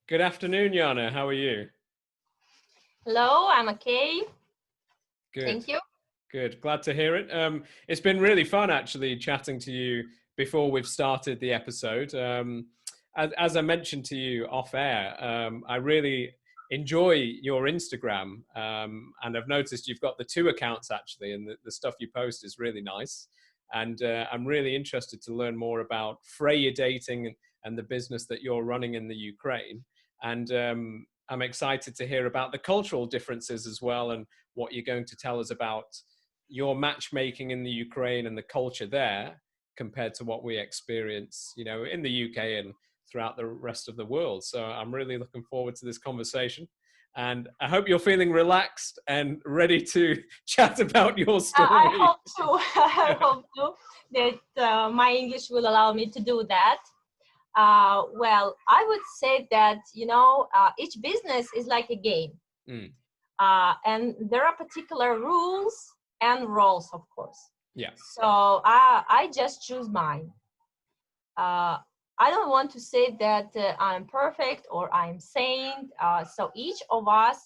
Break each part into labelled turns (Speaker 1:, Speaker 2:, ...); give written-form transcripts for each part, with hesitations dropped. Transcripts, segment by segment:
Speaker 1: Good afternoon, Yana. How are you?
Speaker 2: Hello, I'm okay.
Speaker 1: Good,
Speaker 2: Thank you.
Speaker 1: good. Glad to hear it. It's been really fun actually chatting to you before we've started the episode. As I mentioned to you off air, I really enjoy your Instagram, and I've noticed you've got the two accounts actually, and the stuff you post is really nice. And I'm really interested to learn more about Freya Dating and the business that you're running in the Ukraine. And I'm excited to hear about the cultural differences as well, and what you're going to tell us about your matchmaking in the Ukraine and the culture there compared to what we experience, in the UK and throughout the rest of the world. So I'm really looking forward to this conversation. And I hope you're feeling relaxed and ready to chat about your
Speaker 2: I
Speaker 1: story.
Speaker 2: hope to. I hope to that my English will allow me to do that. Well, I would say that each business is like a game,
Speaker 1: Mm,
Speaker 2: and there are particular rules and roles, of course.
Speaker 1: yeah.
Speaker 2: So I just choose mine. Uh, I don't want to say that I'm perfect or I'm saint. So each of us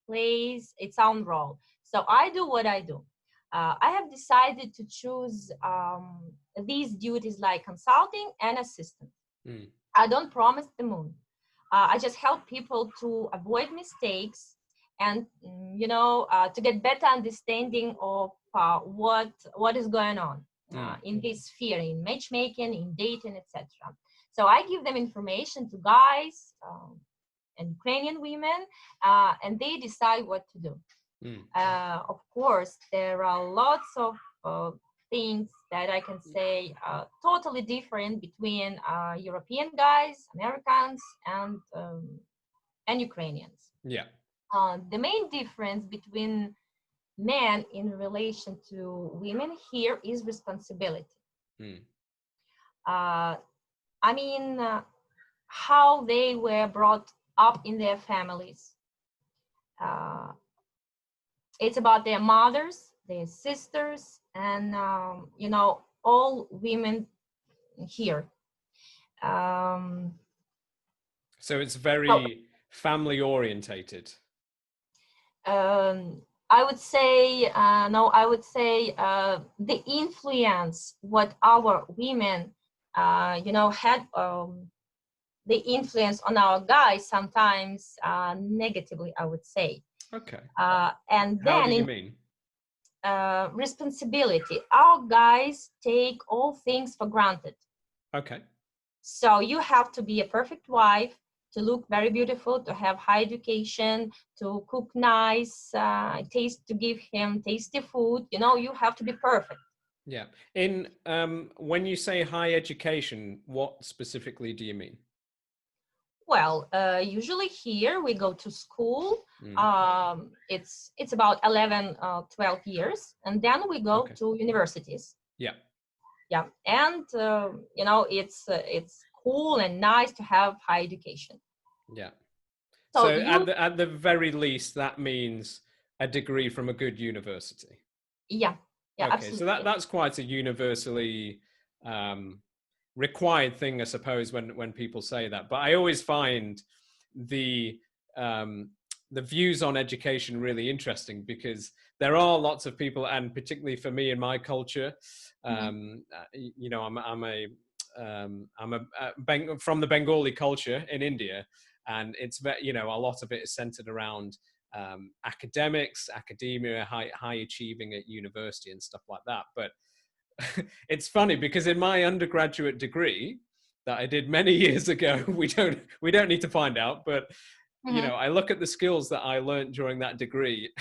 Speaker 2: plays its own role. So I do what I do. I have decided to choose these duties like consulting and assistant.
Speaker 1: Mm,
Speaker 2: I don't promise the moon. I just help people to avoid mistakes and to get better understanding of what is going on
Speaker 1: mm,
Speaker 2: in this sphere, in matchmaking, in dating, etc. So I give them information to guys and Ukrainian women, and they decide what to do.
Speaker 1: mm.
Speaker 2: Of course, there are lots of things that I can say totally different between European guys, Americans, and Ukrainians.
Speaker 1: Yeah.
Speaker 2: The main difference between men in relation to women here is responsibility.
Speaker 1: Mm,
Speaker 2: Uh, I mean, how they were brought up in their families. Uh, it's about their mothers, their sisters, and all women here. Um,
Speaker 1: so it's
Speaker 2: so
Speaker 1: very family orientated.
Speaker 2: I would say no. I would say the influence what our women, had the influence on our guys sometimes negatively. I would say,
Speaker 1: Okay.
Speaker 2: and
Speaker 1: How
Speaker 2: then
Speaker 1: do you
Speaker 2: in
Speaker 1: mean?
Speaker 2: responsibility, our guys take all things for granted.
Speaker 1: Okay.
Speaker 2: So you have to be a perfect wife, to look very beautiful, to have high education, to cook nice, to give him tasty food. You have to be perfect.
Speaker 1: Yeah. In when you say high education, what specifically do you mean?
Speaker 2: Well, usually here we go to school.
Speaker 1: Mm,
Speaker 2: It's about 11, 12 years, and then we go
Speaker 1: okay.
Speaker 2: to universities.
Speaker 1: Yeah.
Speaker 2: Yeah, and it's cool and nice to have high education.
Speaker 1: Yeah.
Speaker 2: So
Speaker 1: So
Speaker 2: you,
Speaker 1: at the very least, that means a degree from a good university.
Speaker 2: yeah, yeah,
Speaker 1: Okay. So
Speaker 2: absolutely.
Speaker 1: that's quite a universally um, required thing, I suppose, when people say that. But I always find the um, the views on education really interesting, because there are lots of people, and particularly for me in my culture,
Speaker 2: Mhm.
Speaker 1: I'm from the Bengali culture in India, and it's a lot of it is centered around academics, academia, high achieving at university and stuff like that. But it's funny because in my undergraduate degree that I did many years ago, we don't need to find out, but
Speaker 2: Mhm.
Speaker 1: I look at the skills that I learned during that degree,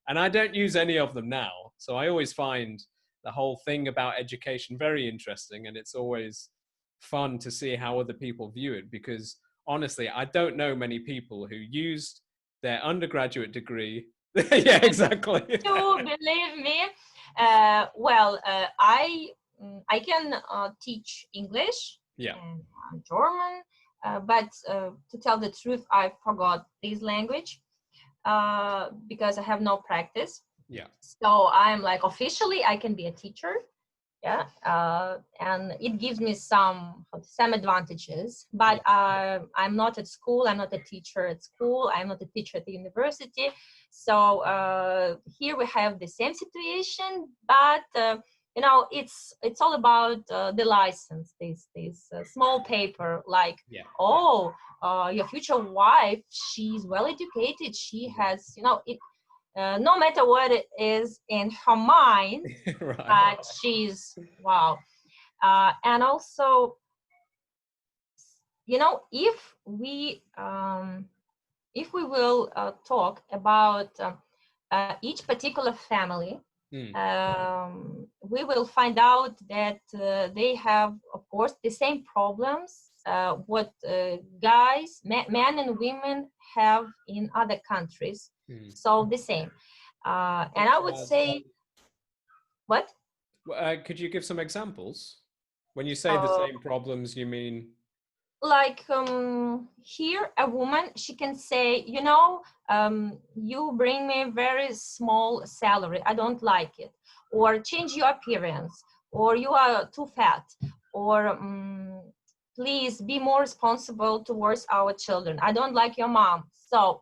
Speaker 1: and I don't use any of them now. So I always find the whole thing about education very interesting, and it's always fun to see how other people view it, because honestly, I don't know many people who used their undergraduate degree. Yeah, exactly.
Speaker 2: To believe me, well, I can teach English
Speaker 1: Yeah.
Speaker 2: and German, but to tell the truth, I forgot this language because I have no practice.
Speaker 1: Yeah.
Speaker 2: So I'm like, officially I can be a teacher. Yeah, and it gives me some advantages. But I'm not at school. I'm not a teacher at school. I'm not a teacher at the university. So here we have the same situation, but it's all about the license. This small paper, like,
Speaker 1: Yeah.
Speaker 2: oh, your future wife, she's well educated. She has, it. No matter what it is in her mind,
Speaker 1: Right.
Speaker 2: but she's wow. And also, if we will talk about each particular family, we will find out that they have, of course, the same problems what guys, men and women have in other countries. So the same. And I would say, what?
Speaker 1: Could you give some examples? When you say the same problems, you mean?
Speaker 2: Like here, a woman, she can say, you bring me a very small salary. I don't like it. Or change your appearance. Or you are too fat. Or please be more responsible towards our children. I don't like your mom. So,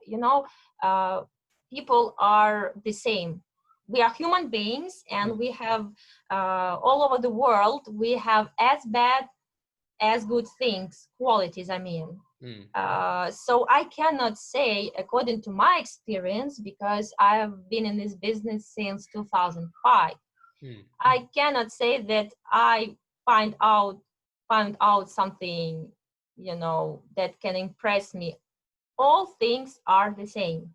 Speaker 2: people are the same. We are human beings, and we have all over the world, we have as bad as good things, qualities, I mean. So I cannot say, according to my experience, because I have been in this business since 2005, I cannot say that I find out something, that can impress me. All things are the same.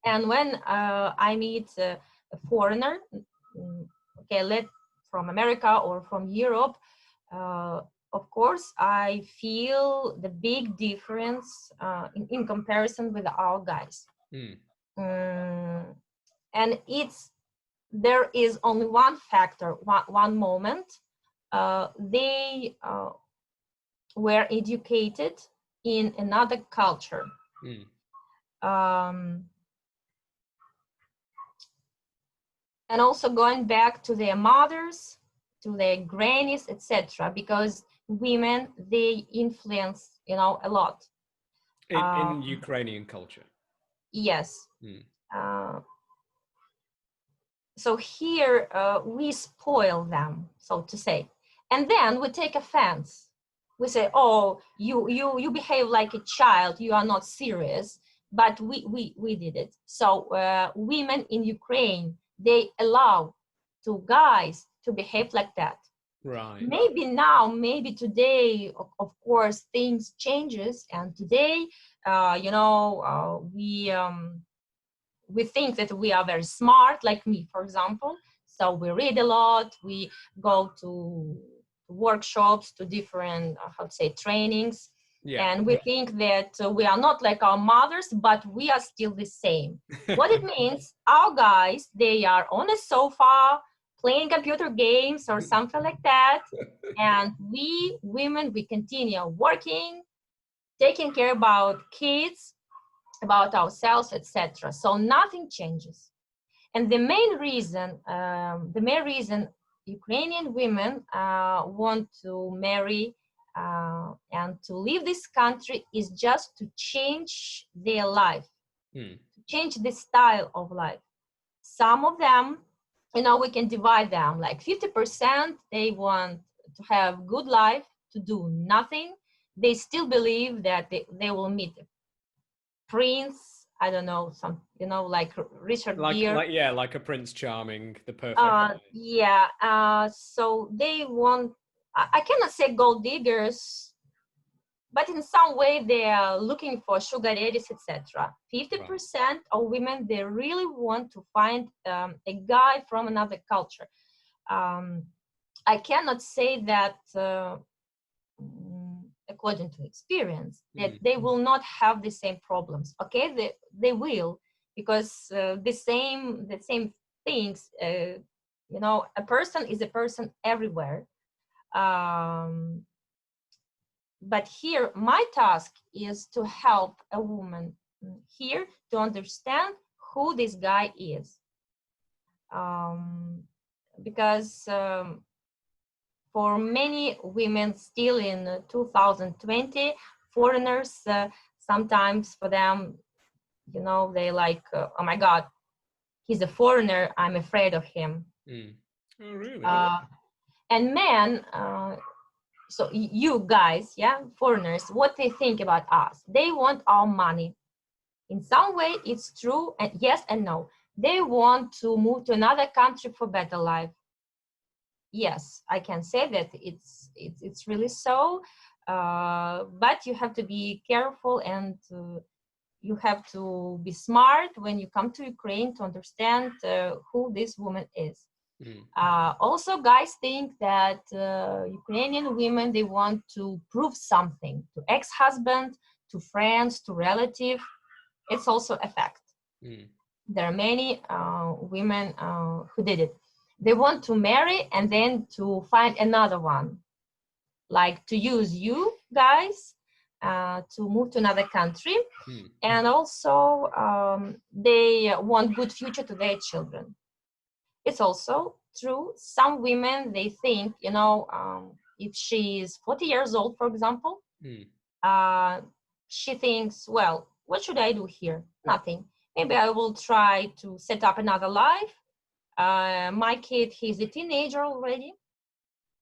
Speaker 2: And when I meet a foreigner, okay, from America or from Europe, of course, I feel the big difference in comparison with our guys. And there is only one factor, one moment. They were educated in another culture. And also going back to their mothers, to their grannies, etc., because women, they influence, a lot.
Speaker 1: In Ukrainian culture.
Speaker 2: Yes. So here we spoil them, so to say. And then we take offense. We say, oh, you behave like a child, you are not serious, but we did it. So women in Ukraine, they allow to guys to behave like that.
Speaker 1: Right.
Speaker 2: Maybe now, maybe today, of course, things changes, and today, we think that we are very smart, like me, for example. So we read a lot, we go to workshops, to different, trainings. Yeah. And we think that we are not like our mothers, but we are still the same. What it means, our guys, they are on a sofa, playing computer games or something like that. And we women, we continue working, taking care about kids, about ourselves, etc. So nothing changes. And the main reason Ukrainian women want to marry and to leave this country is just to change their life, to change the style of life. Some of them, we can divide them, like 50%, they want to have good life, to do nothing. They still believe that they will meet a prince, I don't know, like Richard Gere.
Speaker 1: Like a Prince Charming, the perfect.
Speaker 2: So they want, I cannot say gold diggers, but in some way they are looking for sugar daddies, etc. 50% of women, they really want to find a guy from another culture. I cannot say that according to experience, that they will not have the same problems. Okay, they will, because the same things. A person is a person everywhere. But here, my task is to help a woman here to understand who this guy is, because for many women still in 2020, foreigners, sometimes for them, they like, oh my God, he's a foreigner, I'm afraid of him.
Speaker 1: Oh, really?
Speaker 2: And men, so you guys, yeah, foreigners, what they think about us, they want our money. In some way, it's true, and yes and no. They want to move to another country for better life. Yes, I can say that it's really so, but you have to be careful, and you have to be smart when you come to Ukraine to understand who this woman is. Also, guys think that Ukrainian women, they want to prove something to ex-husband, to friends, to relative. It's also a fact. There are many women who did it. They want to marry and then to find another one, like to use you guys to move to another country. And also they want good future to their children. It's also true. Some women, they think, if she is 40 years old, for example, she thinks, well, what should I do here? Nothing. Maybe I will try to set up another life. My kid, he's a teenager already.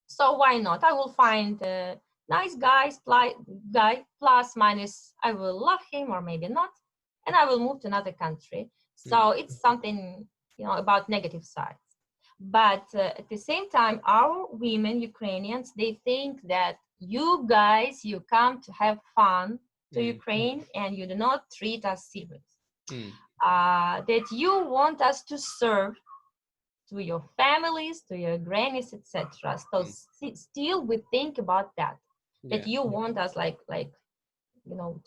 Speaker 2: So why not? I will find a nice guy, plus minus, I will love him or maybe not. And I will move to another country. So it's something, about negative sides. But at the same time, our women, Ukrainians, they think that you guys, you come to have fun to Ukraine and you do not treat us serious. That you want us to serve to your families, to your grannies, etc. So still we think about that. That you want us like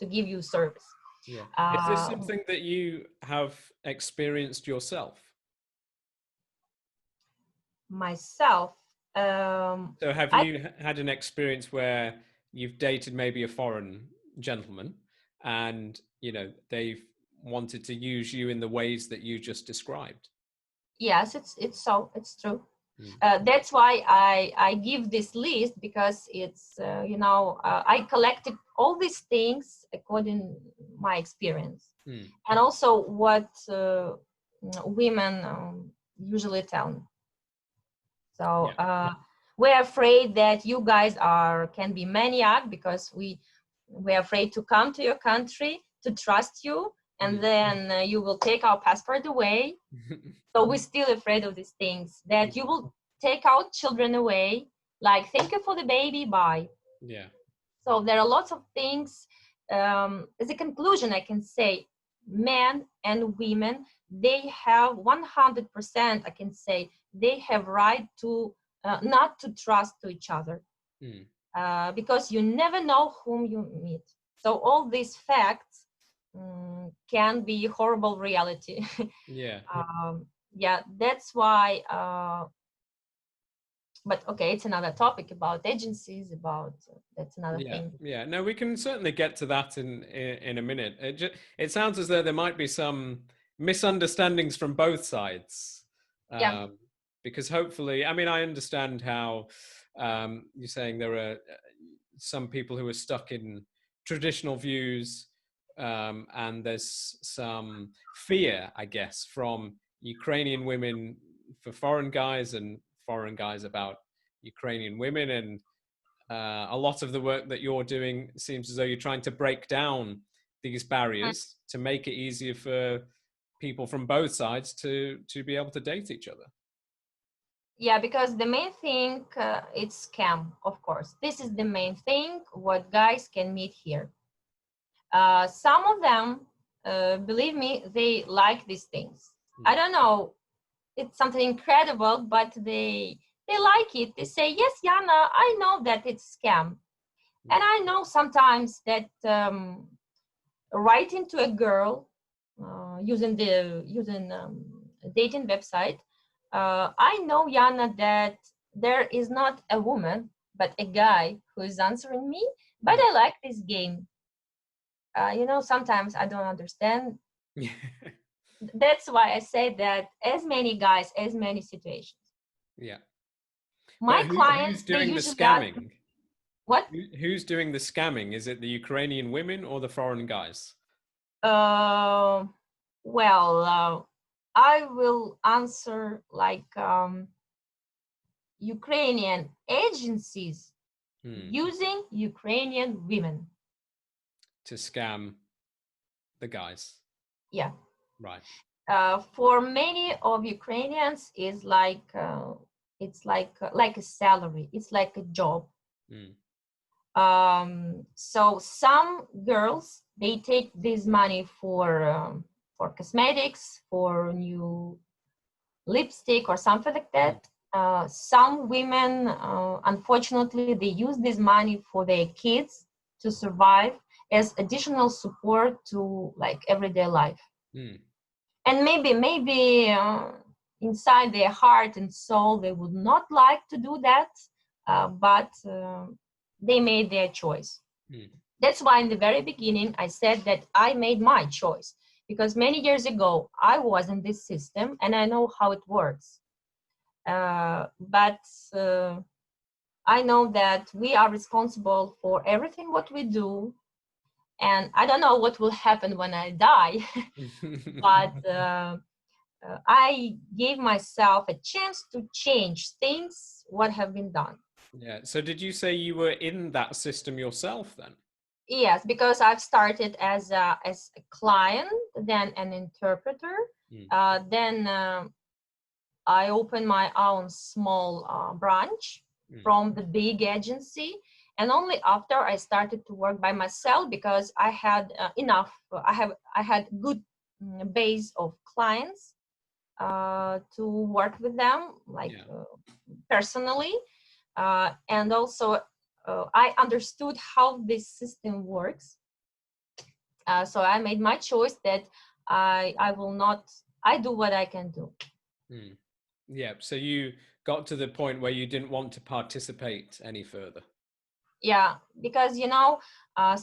Speaker 2: to give you service.
Speaker 1: Is this something that you have experienced yourself?
Speaker 2: Myself.
Speaker 1: So have you had an experience where you've dated maybe a foreign gentleman and they've wanted to use you in the ways that you just described?
Speaker 2: Yes, it's true. That's why I give this list, because it's I collected all these things according to my experience, and also what women usually tell me. So we're afraid that you guys can be maniac, because we're afraid to come to your country to trust you, and then you will take our passport away. So we're still afraid of these things, that you will take our children away, like, thank you for the baby, bye. So there are lots of things. As a conclusion, I can say men and women, they have 100%, I can say, they have right to not to trust to each other, because you never know whom you meet. So all these facts can be horrible reality. That's why but okay, it's another topic about agencies, that's another thing.
Speaker 1: No, we can certainly get to that in a minute. It sounds as though there might be some misunderstandings from both sides, because hopefully, I mean, I understand how you're saying there are some people who are stuck in traditional views, and there's some fear, I guess, from Ukrainian women for foreign guys and foreign guys about Ukrainian women. And a lot of the work that you're doing seems as though you're trying to break down these barriers to make it easier for people from both sides to be able to date each other.
Speaker 2: Yeah, because the main thing, it's scam, of course. This is the main thing, what guys can meet here. Some of them, believe me, they like these things. I don't know, it's something incredible, but they like it. They say, yes, Yana, I know that it's scam. And I know sometimes that writing to a girl using a dating website, I know, Yana, that there is not a woman, but a guy who is answering me, but I like this game. Sometimes I don't understand. That's why I say that as many guys, as many situations. My
Speaker 1: But
Speaker 2: clients,
Speaker 1: who's
Speaker 2: they
Speaker 1: doing the
Speaker 2: usually ask,
Speaker 1: scamming?
Speaker 2: what?
Speaker 1: Who's doing the scamming? Is it the Ukrainian women or the foreign guys?
Speaker 2: Uh, well, I will answer like Ukrainian agencies
Speaker 1: Hmm.
Speaker 2: using Ukrainian women.
Speaker 1: To scam the guys.
Speaker 2: Yeah.
Speaker 1: Right.
Speaker 2: For many of Ukrainians, is like it's like a salary. It's like a job.
Speaker 1: Hmm.
Speaker 2: So some girls, they take this money for cosmetics, for new lipstick or something like
Speaker 1: Hmm.
Speaker 2: that. Some women, unfortunately, they use this money for their kids to survive as additional support to like everyday life.
Speaker 1: Hmm.
Speaker 2: And maybe inside their heart and soul, they would not like to do that, but they made their choice.
Speaker 1: Hmm.
Speaker 2: That's why in the very beginning I said that I made my choice, because many years ago I was in this system and I know how it works. But I know that we are responsible for everything what we do, and I don't know what will happen when I die, but I gave myself a chance to change things what have been done.
Speaker 1: Yeah. So did you say you were in that system yourself then?
Speaker 2: Yes, because I've started as a client, then an interpreter,
Speaker 1: Hmm.
Speaker 2: then I opened my own small branch
Speaker 1: Hmm.
Speaker 2: from the big agency, and only after I started to work by myself, because I had enough. I had good base of clients to work with them, like
Speaker 1: Yeah.
Speaker 2: personally, and also I understood how this system works. So I made my choice that I will not. I do what I can do.
Speaker 1: Hmm. Yeah. So you got to the point where you didn't want to participate any further.
Speaker 2: Yeah, because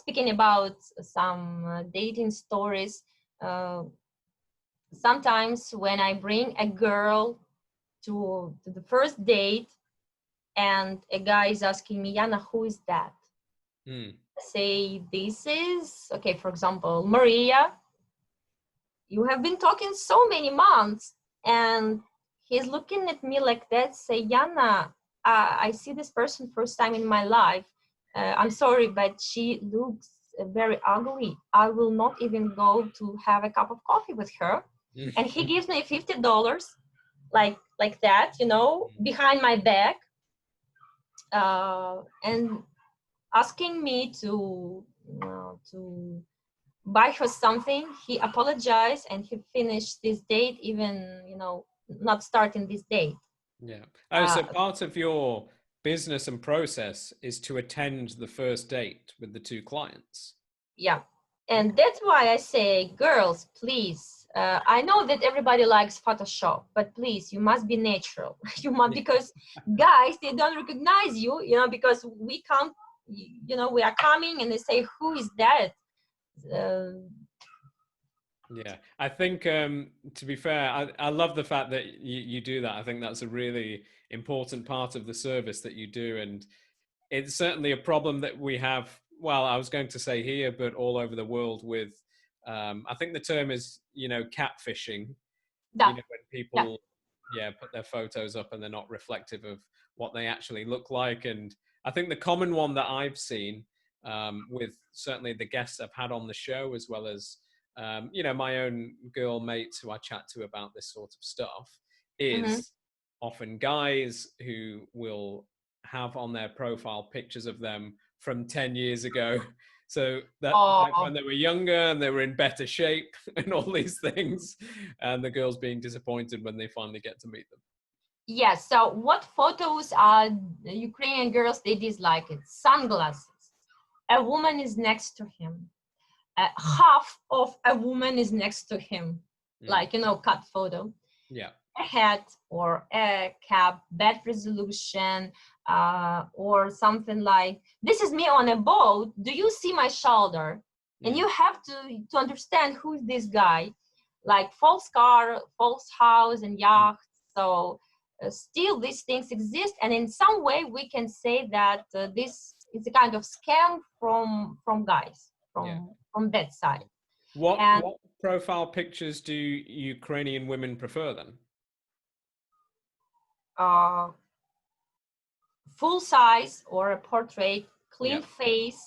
Speaker 2: speaking about some dating stories, uh, sometimes when I bring a girl to the first date and a guy is asking me, Yana, who is that?
Speaker 1: Hmm.
Speaker 2: Say, this is, okay, for example, Maria. You have been talking so many months, and he's looking at me like that, say, Yana, I see this person first time in my life. I'm sorry, but she looks very ugly. I will not even go to have a cup of coffee with her. And he gives me $50, like that, behind my back, and asking me to buy her something. He apologized and he finished this date, even not starting this date.
Speaker 1: Yeah. Oh,
Speaker 2: uh,
Speaker 1: so part of your business and process is to attend the first date with the two clients.
Speaker 2: yeah, and that's why I say, girls, please, I know that everybody likes Photoshop, but please, you must be natural. You must, because guys, they don't recognize you, because we can't, we are coming and they say, who is that? uh,
Speaker 1: Yeah, I think to be fair, I love the fact that you do that. I think that's a really important part of the service that you do, and it's certainly a problem that we have. Well, I was going to say here, but all over the world with, I think the term is, catfishing.
Speaker 2: that
Speaker 1: When
Speaker 2: yeah.
Speaker 1: people, yeah, put their photos up and they're not reflective of what they actually look like. And I think the common one that I've seen with certainly the guests I've had on the show, as well as my own girl mates who I chat to about this sort of stuff,
Speaker 2: Mm-hmm.
Speaker 1: is often guys who will have on their profile pictures of them from 10 years ago. So that back when
Speaker 2: Oh,
Speaker 1: they were younger and they were in better shape and all these things, and the girls being disappointed when they finally get to meet them.
Speaker 2: yes. So what photos are the Ukrainian girls, they dislike it? Sunglasses. A woman is next to him. Half of a woman is next to him,
Speaker 1: Mm.
Speaker 2: like, cut photo.
Speaker 1: Yeah.
Speaker 2: A hat or a cap, bad resolution, or something like, this is me on a boat. Do you see my shoulder? And
Speaker 1: Mm.
Speaker 2: you have to understand who's this guy, like false car, false house, and
Speaker 1: Mm.
Speaker 2: yacht. So still these things exist, and in some way we can say that this is a kind of scam from guys, from that side.
Speaker 1: What profile pictures do Ukrainian women prefer then?
Speaker 2: Full size or a portrait, clean face,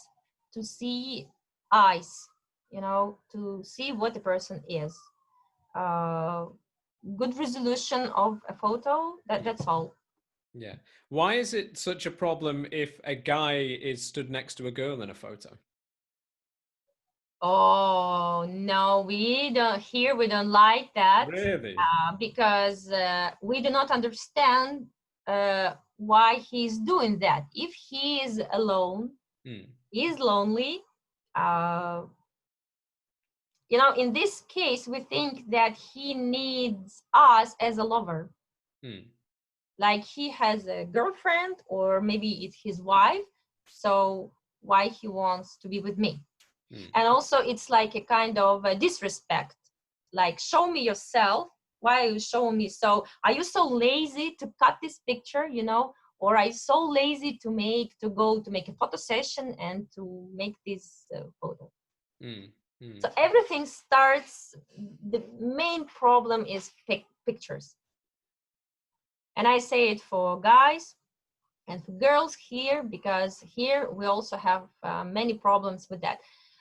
Speaker 2: to see eyes, to see what the person is. Good resolution of a photo, that's all.
Speaker 1: Yeah. Why is it such a problem if a guy is stood next to a girl in a photo?
Speaker 2: Oh no, we don't like that.
Speaker 1: Really?
Speaker 2: Because we do not understand why he's doing that. If he is alone, he's lonely. In this case, we think that he needs us as a lover. Like he has a girlfriend, or maybe it's his wife, so why he wants to be with me? And also it's like a kind of a disrespect, like, show me yourself, why are you showing me? So are you so lazy to cut this picture, or are you so lazy to make a photo session and to make this photo? So everything starts, the main problem is pictures. And I say it for guys and for girls here, because here we also have many problems with that.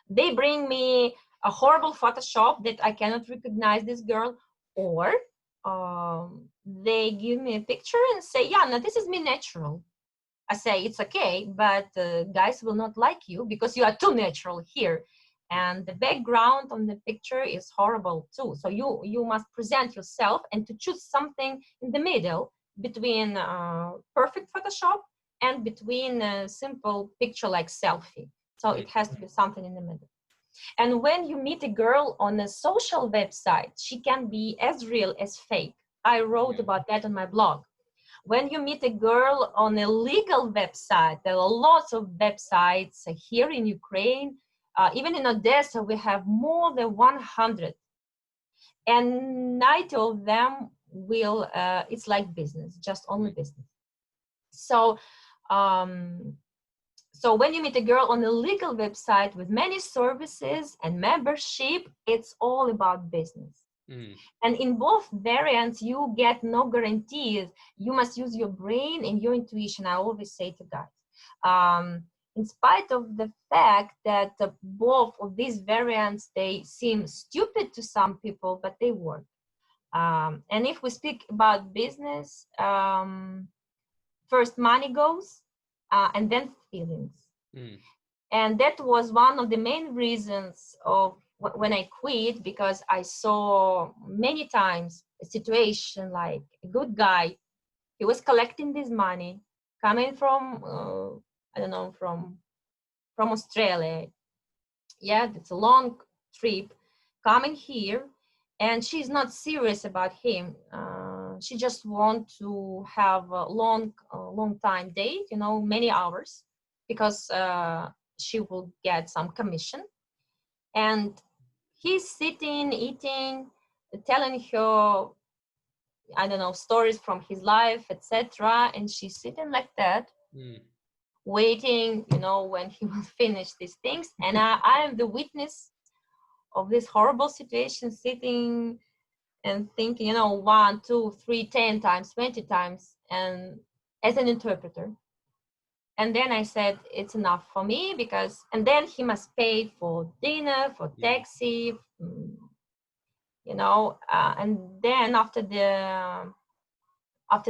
Speaker 2: They bring me a horrible Photoshop that I cannot recognize this girl, or they give me a picture and say, Yana, this is me natural. I say, it's okay, but guys will not like you because you are too natural here. And the background on the picture is horrible too. So you must present yourself and to choose something in the middle between perfect Photoshop and between a simple picture like selfie. So it has to be something in the middle. And when you meet a girl on a social website, she can be as real as fake. I wrote about that on my blog. When you meet a girl on a legal website, there are lots of websites here in Ukraine. Even in Odessa, we have more than 100. And 90 of them will, it's like business, just only business. So, so when you meet a girl on a legal website with many services and membership, it's all about business. And in both variants, you get no guarantees. You must use your brain and your intuition. I always say to guys, in spite of the fact that both of these variants, they seem stupid to some people, but they work. And if we speak about business, first money goes, and then feelings. And that was one of the main reasons of when I quit, because I saw many times a situation like a good guy, he was collecting this money coming from, I don't know, from Australia. Yeah, it's a long trip coming here, and she's not serious about him. She just want to have a long time date, many hours, because she will get some commission. And he's sitting, eating, telling her, I don't know, stories from his life, etc. And she's sitting like that, waiting, when he will finish these things. And I am the witness of this horrible situation, sitting and thinking, 1, 2, 3, 10 times, 20 times, and as an interpreter. And then I said, it's enough for me, and then he must pay for dinner, for taxi, and then after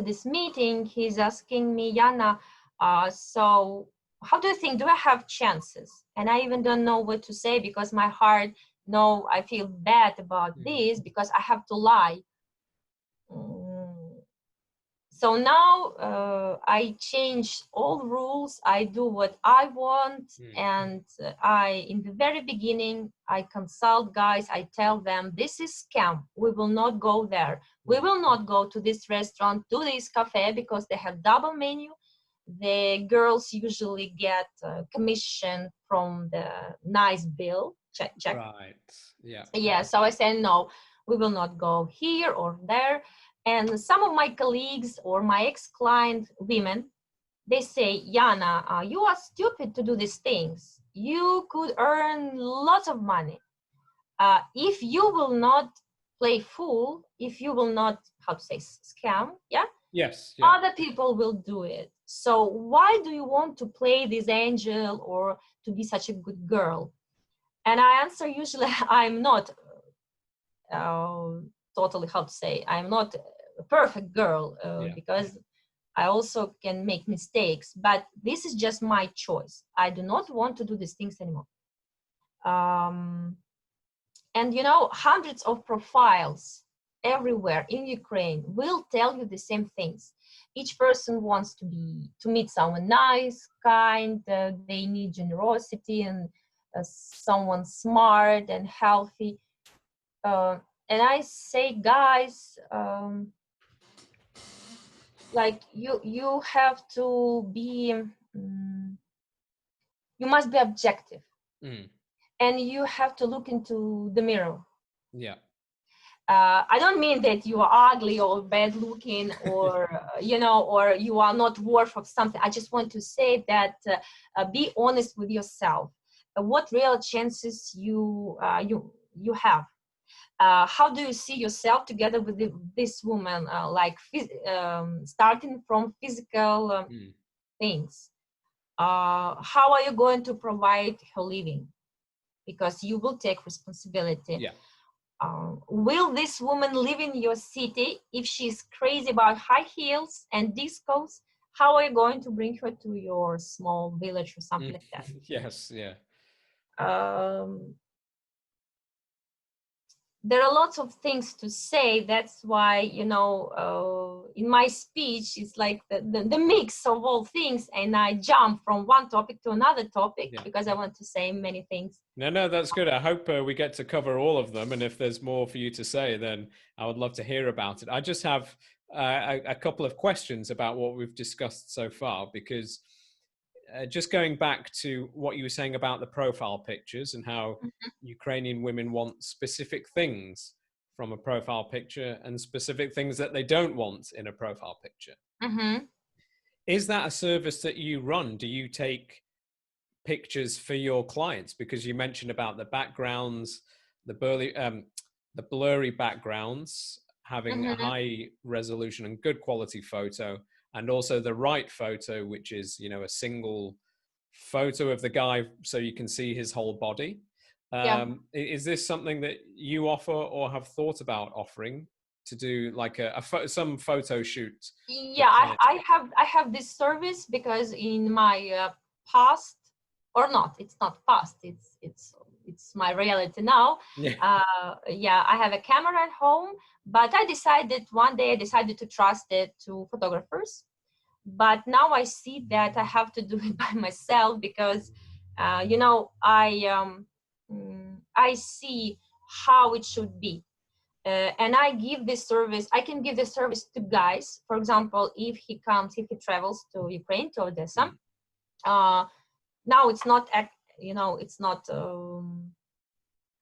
Speaker 2: this meeting, he's asking me, Yana, so how do you think, do I have chances? And I even don't know what to say, because my heart, no, I feel bad about this, because I have to lie. So now I change all rules. I do what I want. And in the very beginning, I consult guys. I tell them, this is scam. We will not go there. We will not go to this restaurant, to this cafe, because they have double menu. The girls usually get commission from the nice bill. Check.
Speaker 1: Right. Yeah.
Speaker 2: Yeah. So I say, no, we will not go here or there. And some of my colleagues or my ex-client women, they say, Yana, you are stupid to do these things. You could earn lots of money. If you will not play fool, if you will not, how to say, scam, yeah?
Speaker 1: Yes. Yeah.
Speaker 2: Other people will do it. So why do you want to play this angel or to be such a good girl? And I answer usually, I'm not totally, how to say, I'm not a perfect girl because I also can make mistakes, but this is just my choice. I do not want to do these things anymore. And you know, hundreds of profiles everywhere in Ukraine will tell you the same things. Each person wants to meet someone nice, kind, they need generosity and someone smart and healthy. And I say, guys, like you have to be, you must be objective. And you have to look into the mirror.
Speaker 1: Yeah.
Speaker 2: I don't mean that you are ugly or bad looking or, you know, or you are not worth of something. I just want to say that be honest with yourself. What real chances you have? How do you see yourself together with this woman, starting from physical things? How are you going to provide her living? Because you will take responsibility.
Speaker 1: Yeah.
Speaker 2: Will this woman live in your city if she's crazy about high heels and discos? How are you going to bring her to your small village or something like that?
Speaker 1: Yes, yeah.
Speaker 2: There are lots of things to say. That's why, you know, in my speech, it's like the mix of all things, and I jump from one topic to another topic because I want to say many things.
Speaker 1: No, that's good. I hope we get to cover all of them. And if there's more for you to say, then I would love to hear about it. I just have a couple of questions about what we've discussed so far, because just going back to what you were saying about the profile pictures and how Ukrainian women want specific things from a profile picture and specific things that they don't want in a profile picture. Is that a service that you run? Do you take pictures for your clients? Because you mentioned about the backgrounds, the blurry backgrounds, having a high resolution and good quality photo, and also the right photo, which is, you know, a single photo of the guy so you can see his whole body. Is this something that you offer or have thought about offering, to do like some photo shoot?
Speaker 2: I have this service because in my past, or not, it's not past, it's my reality now. I have a camera at home, but one day I decided to trust it to photographers. But now I see that I have to do it by myself because, you know, I see how it should be. And I give this service, I can give this service to guys. For example, if he travels to Ukraine, to Odessa, now it's not, you know, it's not,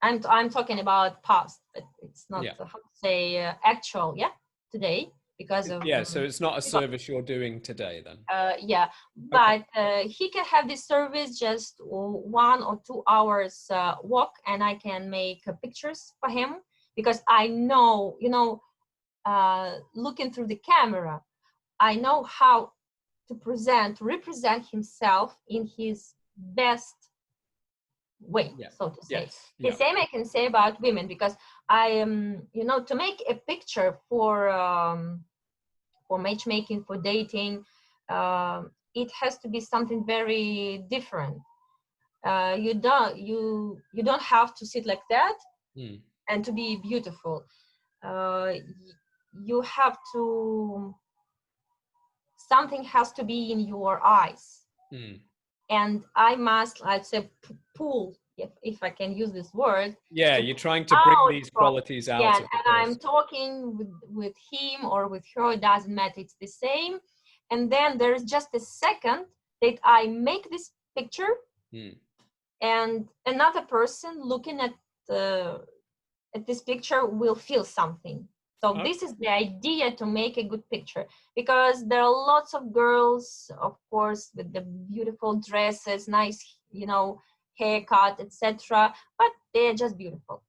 Speaker 2: I'm talking about past, but it's not, how to say, actual, today. Because of
Speaker 1: so it's not a service you're doing today then.
Speaker 2: But he can have this service just 1 or 2 hours walk, and I can make pictures for him, because I know, you know, looking through the camera, I know how to represent himself in his best way, so to say. The same I can say about women, because I am, you know, to make a picture for matchmaking, for dating, it has to be something very different. You don't have to sit like that and to be beautiful. You have to, something has to be in your eyes. And I must, I'd say, pull, if I can use this word.
Speaker 1: You're trying to bring these qualities out.
Speaker 2: And I'm talking with him or with her, it doesn't matter, it's the same. And then there's just a second that I make this picture, and another person looking at this picture will feel something. So this is the idea to make a good picture, because there are lots of girls, of course, with the beautiful dresses, nice, haircut, etc. But they're just beautiful.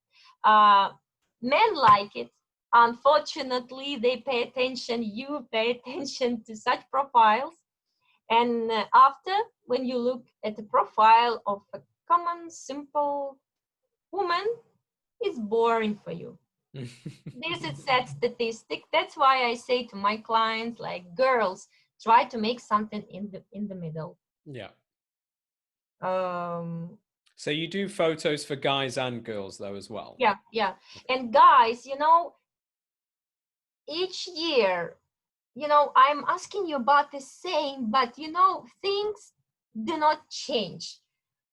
Speaker 2: Men like it. Unfortunately, they pay attention. You pay attention to such profiles, and after, when you look at the profile of a common, simple woman, it's boring for you. This is sad statistic. That's why I say to my clients, like, girls, try to make something in the middle.
Speaker 1: Yeah.
Speaker 2: So
Speaker 1: you do photos for guys and girls though as well?
Speaker 2: Yeah. And guys, each year, I'm asking you about the same, but things do not change.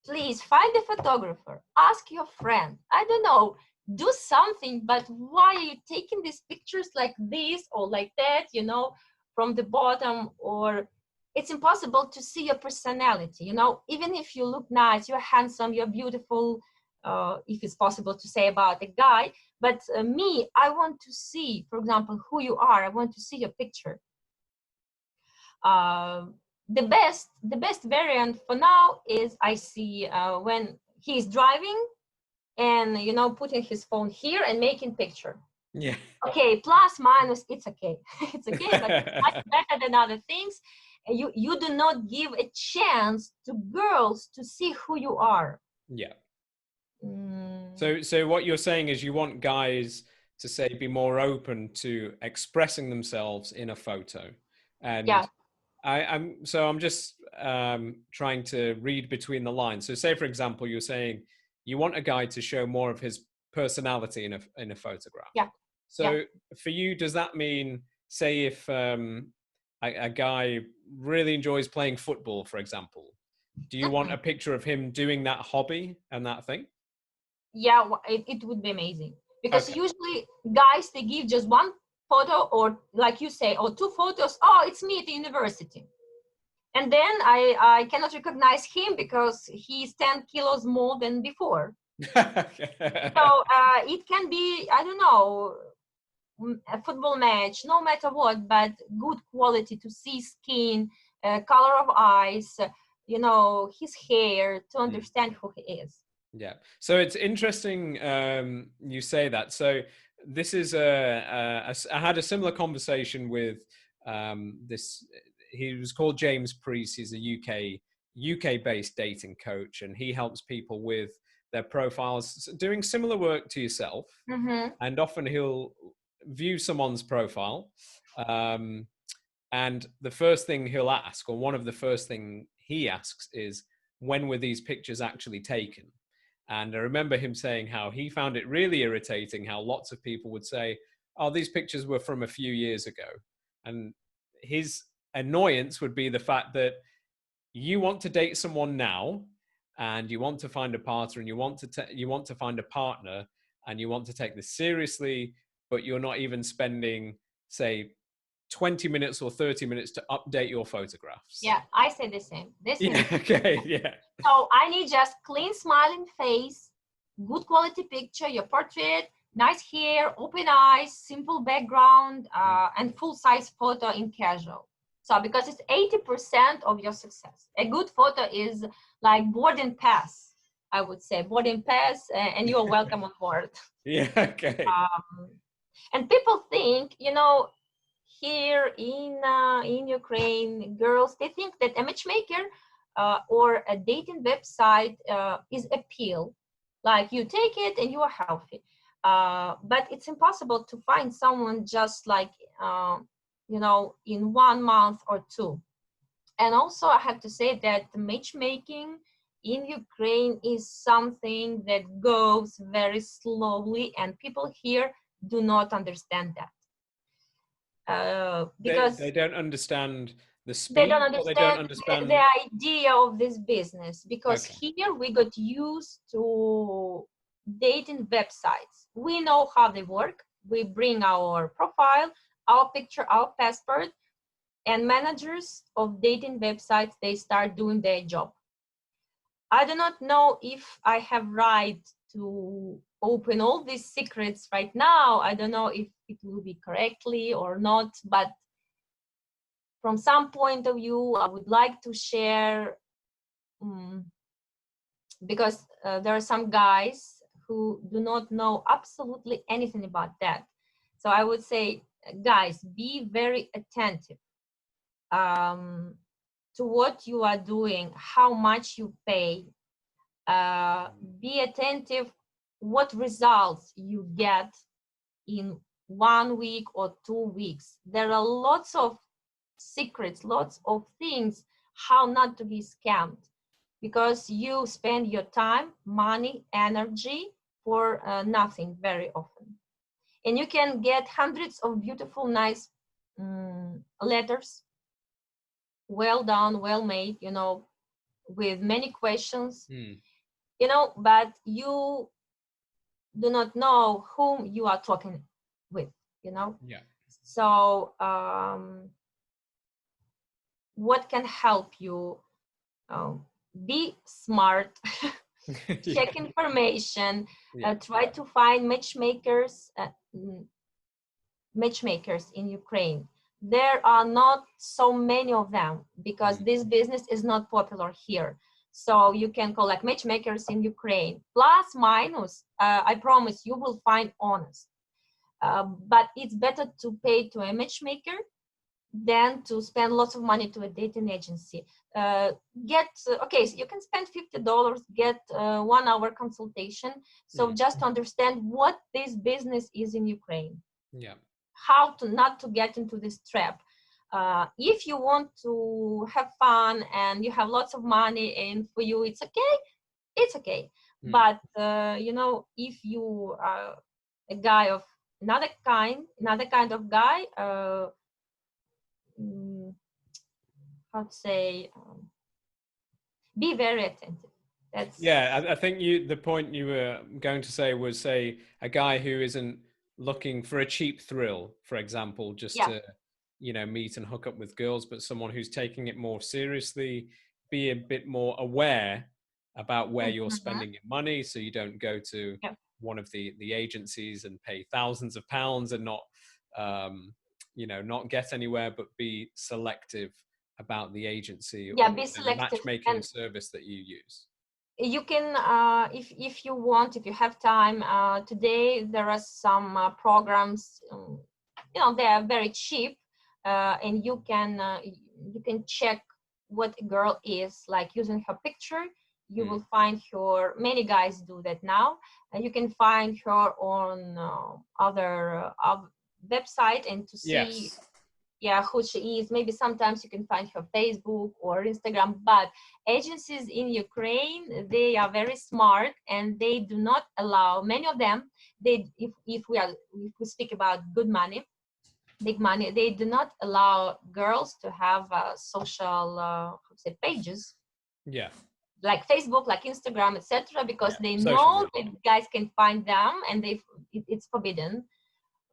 Speaker 2: Please find a photographer, ask your friend, I don't know, do something, but why are you taking these pictures like this or like that, from the bottom? Or it's impossible to see your personality, even if you look nice, you're handsome, you're beautiful, if it's possible to say about a guy. But me, I want to see, for example, who you are. I want to see your picture. The best variant for now is I see when he's driving and putting his phone here and making picture.
Speaker 1: Yeah.
Speaker 2: Okay, plus minus, it's okay. It's okay, but it's much better than other things. You do not give a chance to girls to see who you are.
Speaker 1: Yeah. So what you're saying is you want guys to, say, be more open to expressing themselves in a photo. And
Speaker 2: yeah.
Speaker 1: I'm just trying to read between the lines. So say, for example, you're saying you want a guy to show more of his personality in a photograph.
Speaker 2: Yeah.
Speaker 1: So for you, does that mean, say, if a guy really enjoys playing football, for example, do you want a picture of him doing that hobby and that thing?
Speaker 2: Yeah, it would be amazing, because usually guys, they give just one photo, or like you say, or two photos. Oh, it's me at the university. And then I cannot recognize him because he's 10 kilos more than before. So it can be, I don't know, a football match, no matter what, but good quality to see skin, color of eyes, his hair, to understand who he is.
Speaker 1: Yeah. So it's interesting you say that. So this is I had a similar conversation with this. He was called James Priest. He's a UK based dating coach, and he helps people with their profiles, doing similar work to yourself.
Speaker 2: Mm-hmm.
Speaker 1: And often he'll view someone's profile, and the first thing he'll ask, or one of the first thing he asks, is, when were these pictures actually taken? And I remember him saying how he found it really irritating how lots of people would say, oh, these pictures were from a few years ago. And his annoyance would be the fact that you want to date someone now, and you want to find a partner, and you want to find a partner, and you want to take this seriously, but you're not even spending, say, 20 minutes or 30 minutes to update your photographs.
Speaker 2: Yeah, I say the same.
Speaker 1: Okay, yeah.
Speaker 2: So I need just clean smiling face, good quality picture, your portrait, nice hair, open eyes, simple background, and full size photo in casual. So because it's 80% of your success. A good photo is like boarding pass, I would say, boarding pass, and you're welcome on board.
Speaker 1: Yeah, okay.
Speaker 2: And people think, here in Ukraine, girls, they think that a matchmaker or a dating website is a pill, like you take it and you are healthy. But it's impossible to find someone just like in 1 month or two. And also, I have to say that the matchmaking in Ukraine is something that goes very slowly, and people here do not understand that. Because
Speaker 1: they don't understand the speed.
Speaker 2: They don't understand the idea of this business, because here we got used to dating websites. We know how they work. We bring our profile, our picture, our passport, and managers of dating websites, they start doing their job. I do not know if I have right to open all these secrets right now. I don't know if it will be correctly or not, but from some point of view, I would like to share, because there are some guys who do not know absolutely anything about that. So I would say, guys, be very attentive to what you are doing, how much you pay. Be attentive what results you get in 1 week or 2 weeks. There are lots of secrets, lots of things how not to be scammed, because you spend your time, money, energy for nothing very often. And you can get hundreds of beautiful, nice letters, well done, well made, with many questions, but you do not know whom you are talking with,
Speaker 1: Yeah.
Speaker 2: So what can help you? Be smart, check information, try to find matchmakers in Ukraine. There are not so many of them because this business is not popular here. So you can collect matchmakers in Ukraine. Plus, minus, I promise you will find honest. But it's better to pay to a matchmaker than to spend lots of money to a dating agency. Okay, so you can spend $50, get 1 hour consultation. So just to understand what this business is in Ukraine.
Speaker 1: Yeah.
Speaker 2: How to not to get into this trap. If you want to have fun and you have lots of money and for you it's okay. But if you are a guy of another kind of guy, how to say, be very attentive.
Speaker 1: I think the point you were going to say was, say, a guy who isn't looking for a cheap thrill, for example, just to meet and hook up with girls, but someone who's taking it more seriously, be a bit more aware about where you're spending your money, so you don't go to one of the agencies and pay thousands of pounds and not not get anywhere, but be selective about the agency or
Speaker 2: be
Speaker 1: the
Speaker 2: selective
Speaker 1: matchmaking service that you use.
Speaker 2: You can, if you want, if you have time, today there are some programs, they are very cheap, and you can check what a girl is like using her picture. You will find her, many guys do that now, and you can find her on other website and to see who she is. Maybe sometimes you can find her Facebook or Instagram, but agencies in Ukraine, they are very smart and they do not allow, many of them, if we speak about good money, big money, they do not allow girls to have social pages. Like Facebook, like Instagram, etc., because they know that guys can find them and it's forbidden.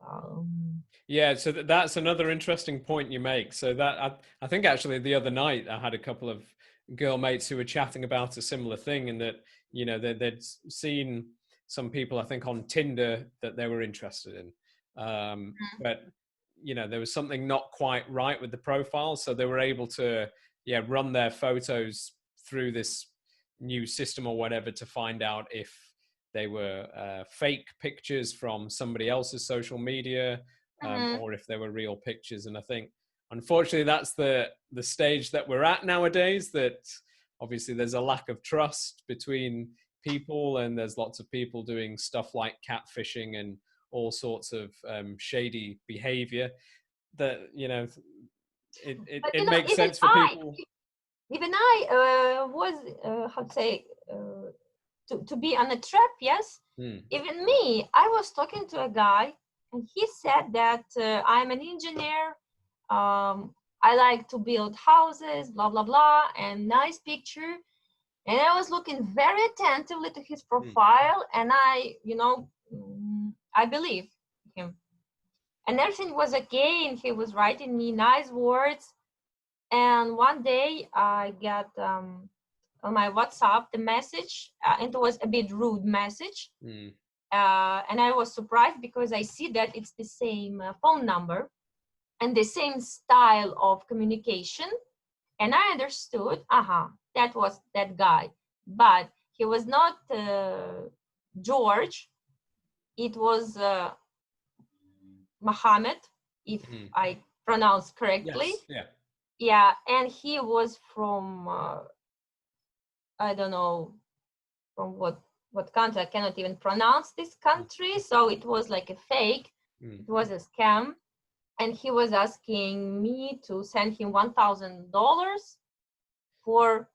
Speaker 1: So that's another interesting point you make. So that I think actually the other night I had a couple of girl mates who were chatting about a similar thing, and that they'd seen some people, I think, on Tinder that they were interested in, but there was something not quite right with the profile, so they were able to run their photos through this new system or whatever to find out if they were fake pictures from somebody else's social media, or if they were real pictures. And I think, unfortunately, that's the stage that we're at nowadays, that obviously there's a lack of trust between people, and there's lots of people doing stuff like catfishing and all sorts of shady behavior that, it makes sense for people.
Speaker 2: Even I was, how to say, to be on a trap, yes. Even me, I was talking to a guy, and he said that I'm an engineer. I like to build houses, blah blah blah, and nice picture. And I was looking very attentively to his profile, and I believe him. And everything was okay, and he was writing me nice words. And one day I got on my WhatsApp the message, and it was a bit rude message. And I was surprised because I see that it's the same phone number and the same style of communication. And I understood, that was that guy. But he was not George. It was Mohammed, if I pronounce correctly.
Speaker 1: Yes. Yeah.
Speaker 2: Yeah, and he was from I don't know from what country. I cannot even pronounce this country. So it was like a fake. It was a scam, and he was asking me to send him $1,000 for,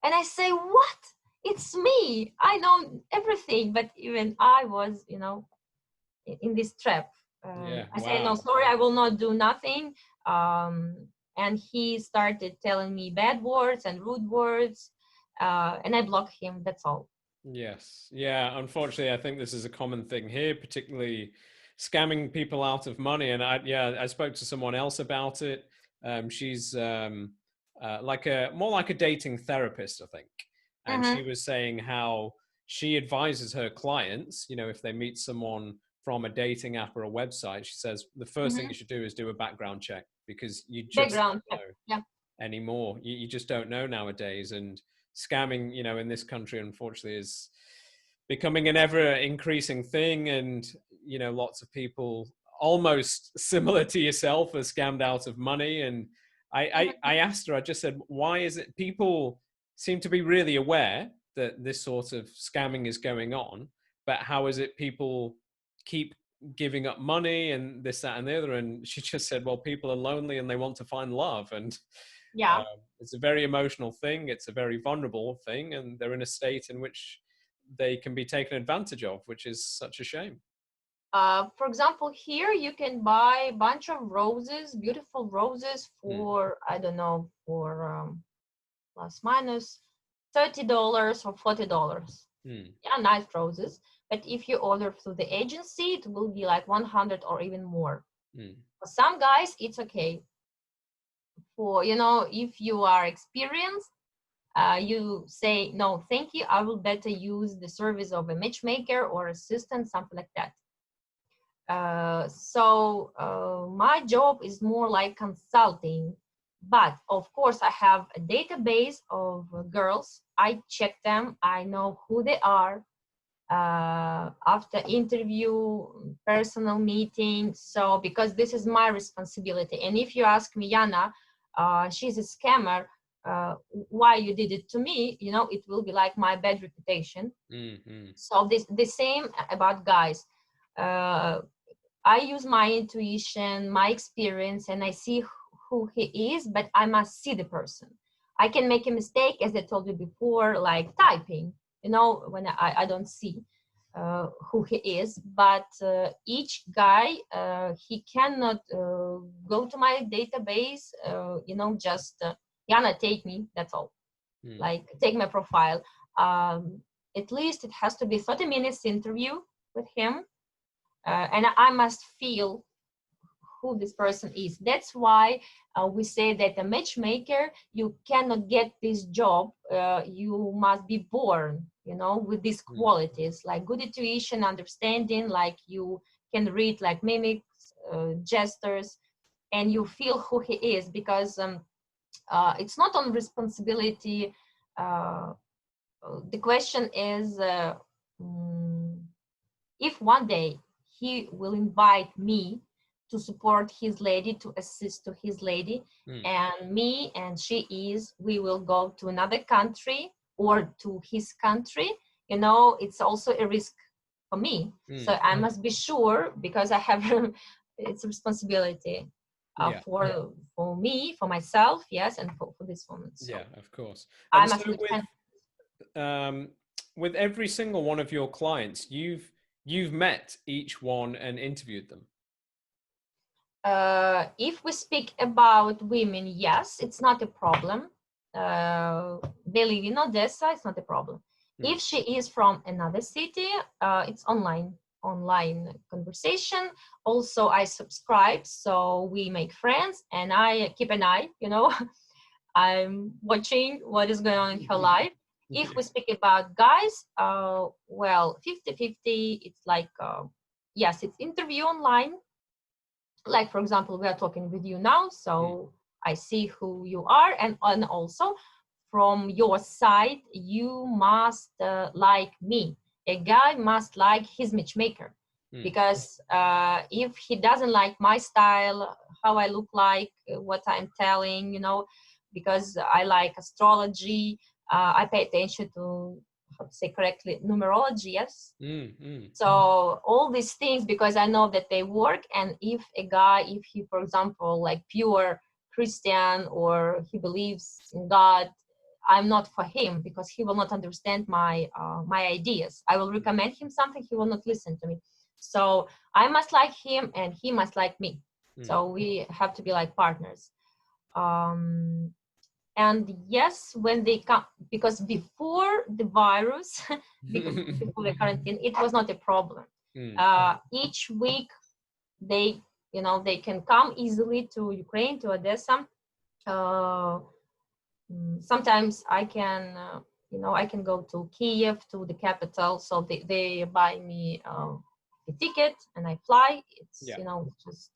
Speaker 2: and I say, what? It's me. I know everything, but even I was, in this trap.
Speaker 1: Yeah.
Speaker 2: I say, no,
Speaker 1: Wow.
Speaker 2: sorry, I will not do nothing. And he started telling me bad words and rude words, and I blocked him. That's all.
Speaker 1: Yes. Yeah. Unfortunately, I think this is a common thing here, particularly scamming people out of money. And I spoke to someone else about it. She's more like a dating therapist, I think. And
Speaker 2: Mm-hmm.
Speaker 1: she was saying how she advises her clients, if they meet someone from a dating app or a website, she says the first thing
Speaker 2: Mm-hmm.
Speaker 1: you should do is do a background check, because you just
Speaker 2: Background
Speaker 1: don't
Speaker 2: check.
Speaker 1: know
Speaker 2: Yeah.
Speaker 1: anymore. You just don't know nowadays. And scamming, in this country, unfortunately, is becoming an ever increasing thing. And, lots of people almost similar to yourself are scammed out of money. And I asked her, I just said, why is it people seem to be really aware that this sort of scamming is going on, but how is it people keep giving up money and this, that, and the other? And she just said, well, people are lonely and they want to find love. And
Speaker 2: Yeah.
Speaker 1: it's a very emotional thing. It's a very vulnerable thing. And they're in a state in which they can be taken advantage of, which is such a shame.
Speaker 2: For example, here you can buy a bunch of roses, beautiful roses for, I don't know, for plus minus $30 or $40. Yeah, nice roses. But if you order through the agency, it will be like 100 or even more. For some guys, it's okay. For, if you are experienced, you say, no, thank you. I will better use the service of a matchmaker or assistant, something like that. So my job is more like consulting, but of course I have a database of girls. I check them. I know who they are after interview, personal meeting. So because this is my responsibility. And if you ask me, Yana, she's a scammer, why you did it to me, it will be like my bad reputation. So the same about guys. I use my intuition, my experience, and I see who he is, but I must see the person. I can make a mistake, as I told you before, like typing, when I don't see who he is. But each guy, he cannot go to my database, just, Yana, take me, that's all. Like, take my profile. At least it has to be 30 minutes interview with him. And I must feel who this person is. That's why we say that a matchmaker, you cannot get this job. You must be born, with these qualities, like good intuition, understanding, like you can read like mimics, gestures, and you feel who he is, because it's not on responsibility. The question is, if one day he will invite me to support his lady, to assist to his lady, and me and we will go to another country or to his country, it's also a risk for me. So I must be sure, because I have it's a responsibility for me, for myself, yes, and for this woman. So
Speaker 1: yeah, of course.
Speaker 2: I
Speaker 1: And
Speaker 2: must
Speaker 1: so
Speaker 2: understand.
Speaker 1: with every single one of your clients, you've met each one and interviewed them.
Speaker 2: If we speak about women, yes, it's not a problem. They live in Odessa, it's not a problem. If she is from another city, it's online conversation. Also, I subscribe, so we make friends, and I keep an eye, I'm watching what is going on in her life. If we speak about guys, well, 50-50, it's like, yes, it's interview online. Like, for example, we are talking with you now, so I see who you are, and also from your side, you must like me. A guy must like his matchmaker, because if he doesn't like my style, how I look like, what I'm telling, because I like astrology, I pay attention to, how to say correctly, numerology, yes. So all these things, because I know that they work. And if a guy, if he, for example, like pure Christian, or he believes in God, I'm not for him, because he will not understand my ideas. I will recommend him something, he will not listen to me. So I must like him and he must like me. So we have to be like partners. And yes, when they come, because before the virus, before the quarantine, it was not a problem. Each week they can come easily to Ukraine, to Odessa. Sometimes I can I can go to Kiev, to the capital, so they buy me a ticket and I fly. It's just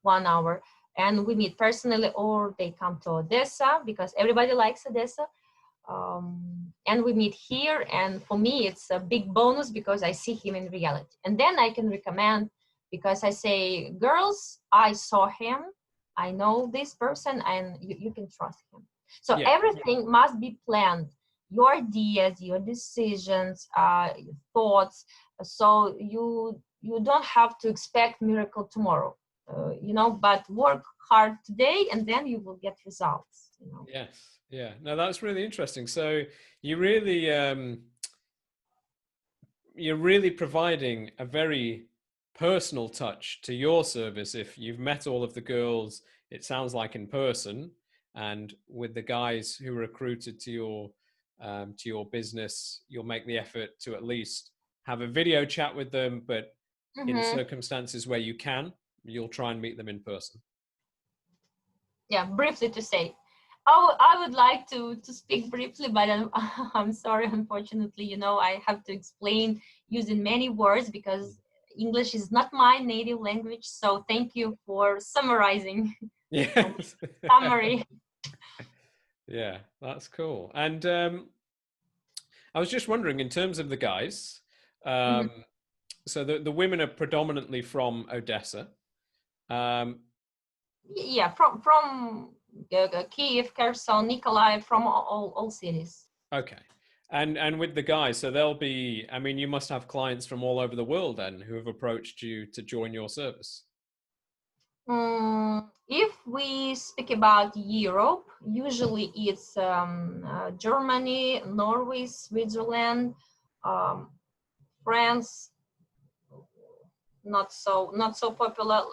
Speaker 2: 1 hour, and we meet personally, or they come to Odessa, because everybody likes Odessa, and we meet here. And for me it's a big bonus, because I see him in reality, and then I can recommend, because I say, girls, I saw him, I know this person, and you can trust him. So everything must be planned, your ideas, your decisions, your thoughts, so you don't have to expect miracle tomorrow, but work hard today, and then you will get results.
Speaker 1: Yes, yeah. No, that's really interesting. So you're really providing a very personal touch to your service. If you've met all of the girls, it sounds like, in person, and with the guys who are recruited to your business, you'll make the effort to at least have a video chat with them, but in circumstances where you can, you'll try and meet them in person.
Speaker 2: Yeah, briefly to say, I would like to speak briefly, but I'm sorry, unfortunately, I have to explain using many words, because English is not my native language. So thank you for summarizing.
Speaker 1: Yes.
Speaker 2: Summary.
Speaker 1: Yeah, that's cool. And I was just wondering, in terms of the guys, so the women are predominantly from Odessa.
Speaker 2: Yeah, from Kiev, Kherson, Nikolaev, from all cities.
Speaker 1: Okay. And with the guys, so they'll be, I mean, you must have clients from all over the world then who have approached you to join your service.
Speaker 2: If we speak about Europe, usually it's Germany, Norway, Switzerland, France, not so popular,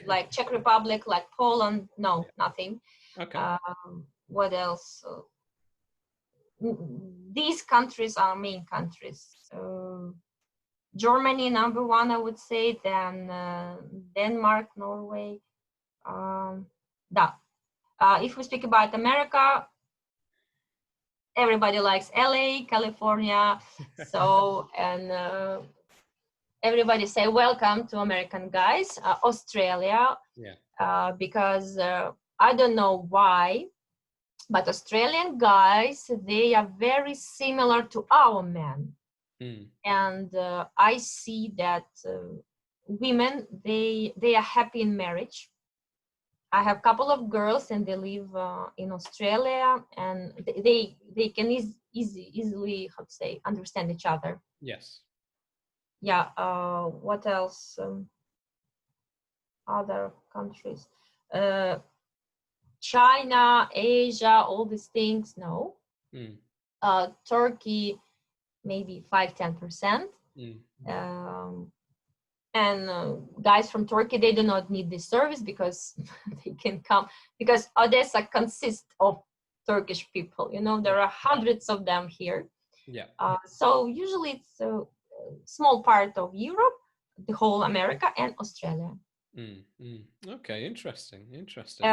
Speaker 2: like Czech Republic, like Poland. No, nothing.
Speaker 1: Okay.
Speaker 2: What else? These countries are main countries. Germany number one, I would say, then Denmark, Norway. If we speak about America, everybody likes LA, California. So, and everybody say welcome to American guys. Australia, because I don't know why, but Australian guys, they are very similar to our men. And I see that women, they are happy in marriage. I have a couple of girls, and they live in Australia, and they can easily, how to say, understand each other.
Speaker 1: Yes.
Speaker 2: Yeah. What else? Other countries, China, Asia, all these things. No. Turkey, maybe 5-10%. And guys from Turkey, they do not need this service, because they can come, because Odessa consists of Turkish people. There are hundreds of them here.
Speaker 1: Yeah.
Speaker 2: So usually it's a small part of Europe, the whole America, and Australia.
Speaker 1: Okay, interesting.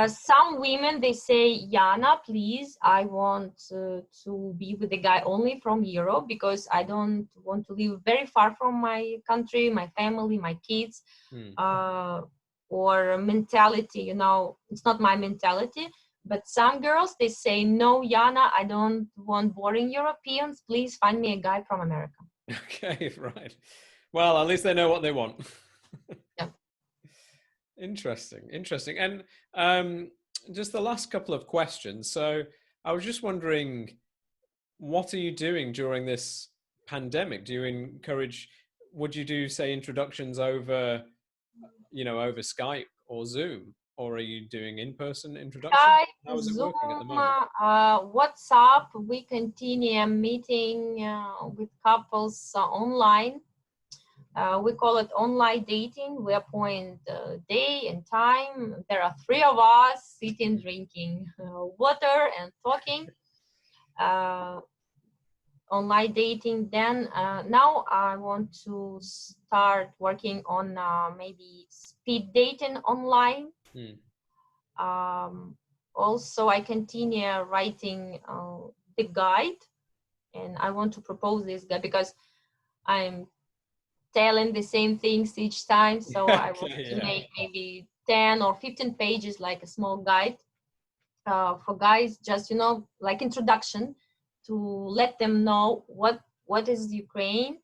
Speaker 2: Some women, they say, Yana, please, I want to be with a guy only from Europe because I don't want to live very far from my country, my family, my kids, or mentality, it's not my mentality. But some girls, they say, no, Yana, I don't want boring Europeans. Please find me a guy from America.
Speaker 1: Okay, right. Well, at least they know what they want.
Speaker 2: Yeah.
Speaker 1: Interesting. And just the last couple of questions. So I was just wondering, what are you doing during this pandemic? Would you do, say, introductions over Skype or Zoom? Or are you doing in-person introductions? How
Speaker 2: Skype,
Speaker 1: is it
Speaker 2: Zoom,
Speaker 1: working at the moment?
Speaker 2: WhatsApp, we continue meeting with couples online. We call it online dating. We appoint day and time. There are three of us sitting, drinking water and talking. Online dating. Then now I want to start working on maybe speed dating online. Also, I continue writing the guide, and I want to propose this guide because I'm telling the same things each time. So I want to make maybe 10 or 15 pages, like a small guide for guys, just, like introduction to let them know what is Ukraine.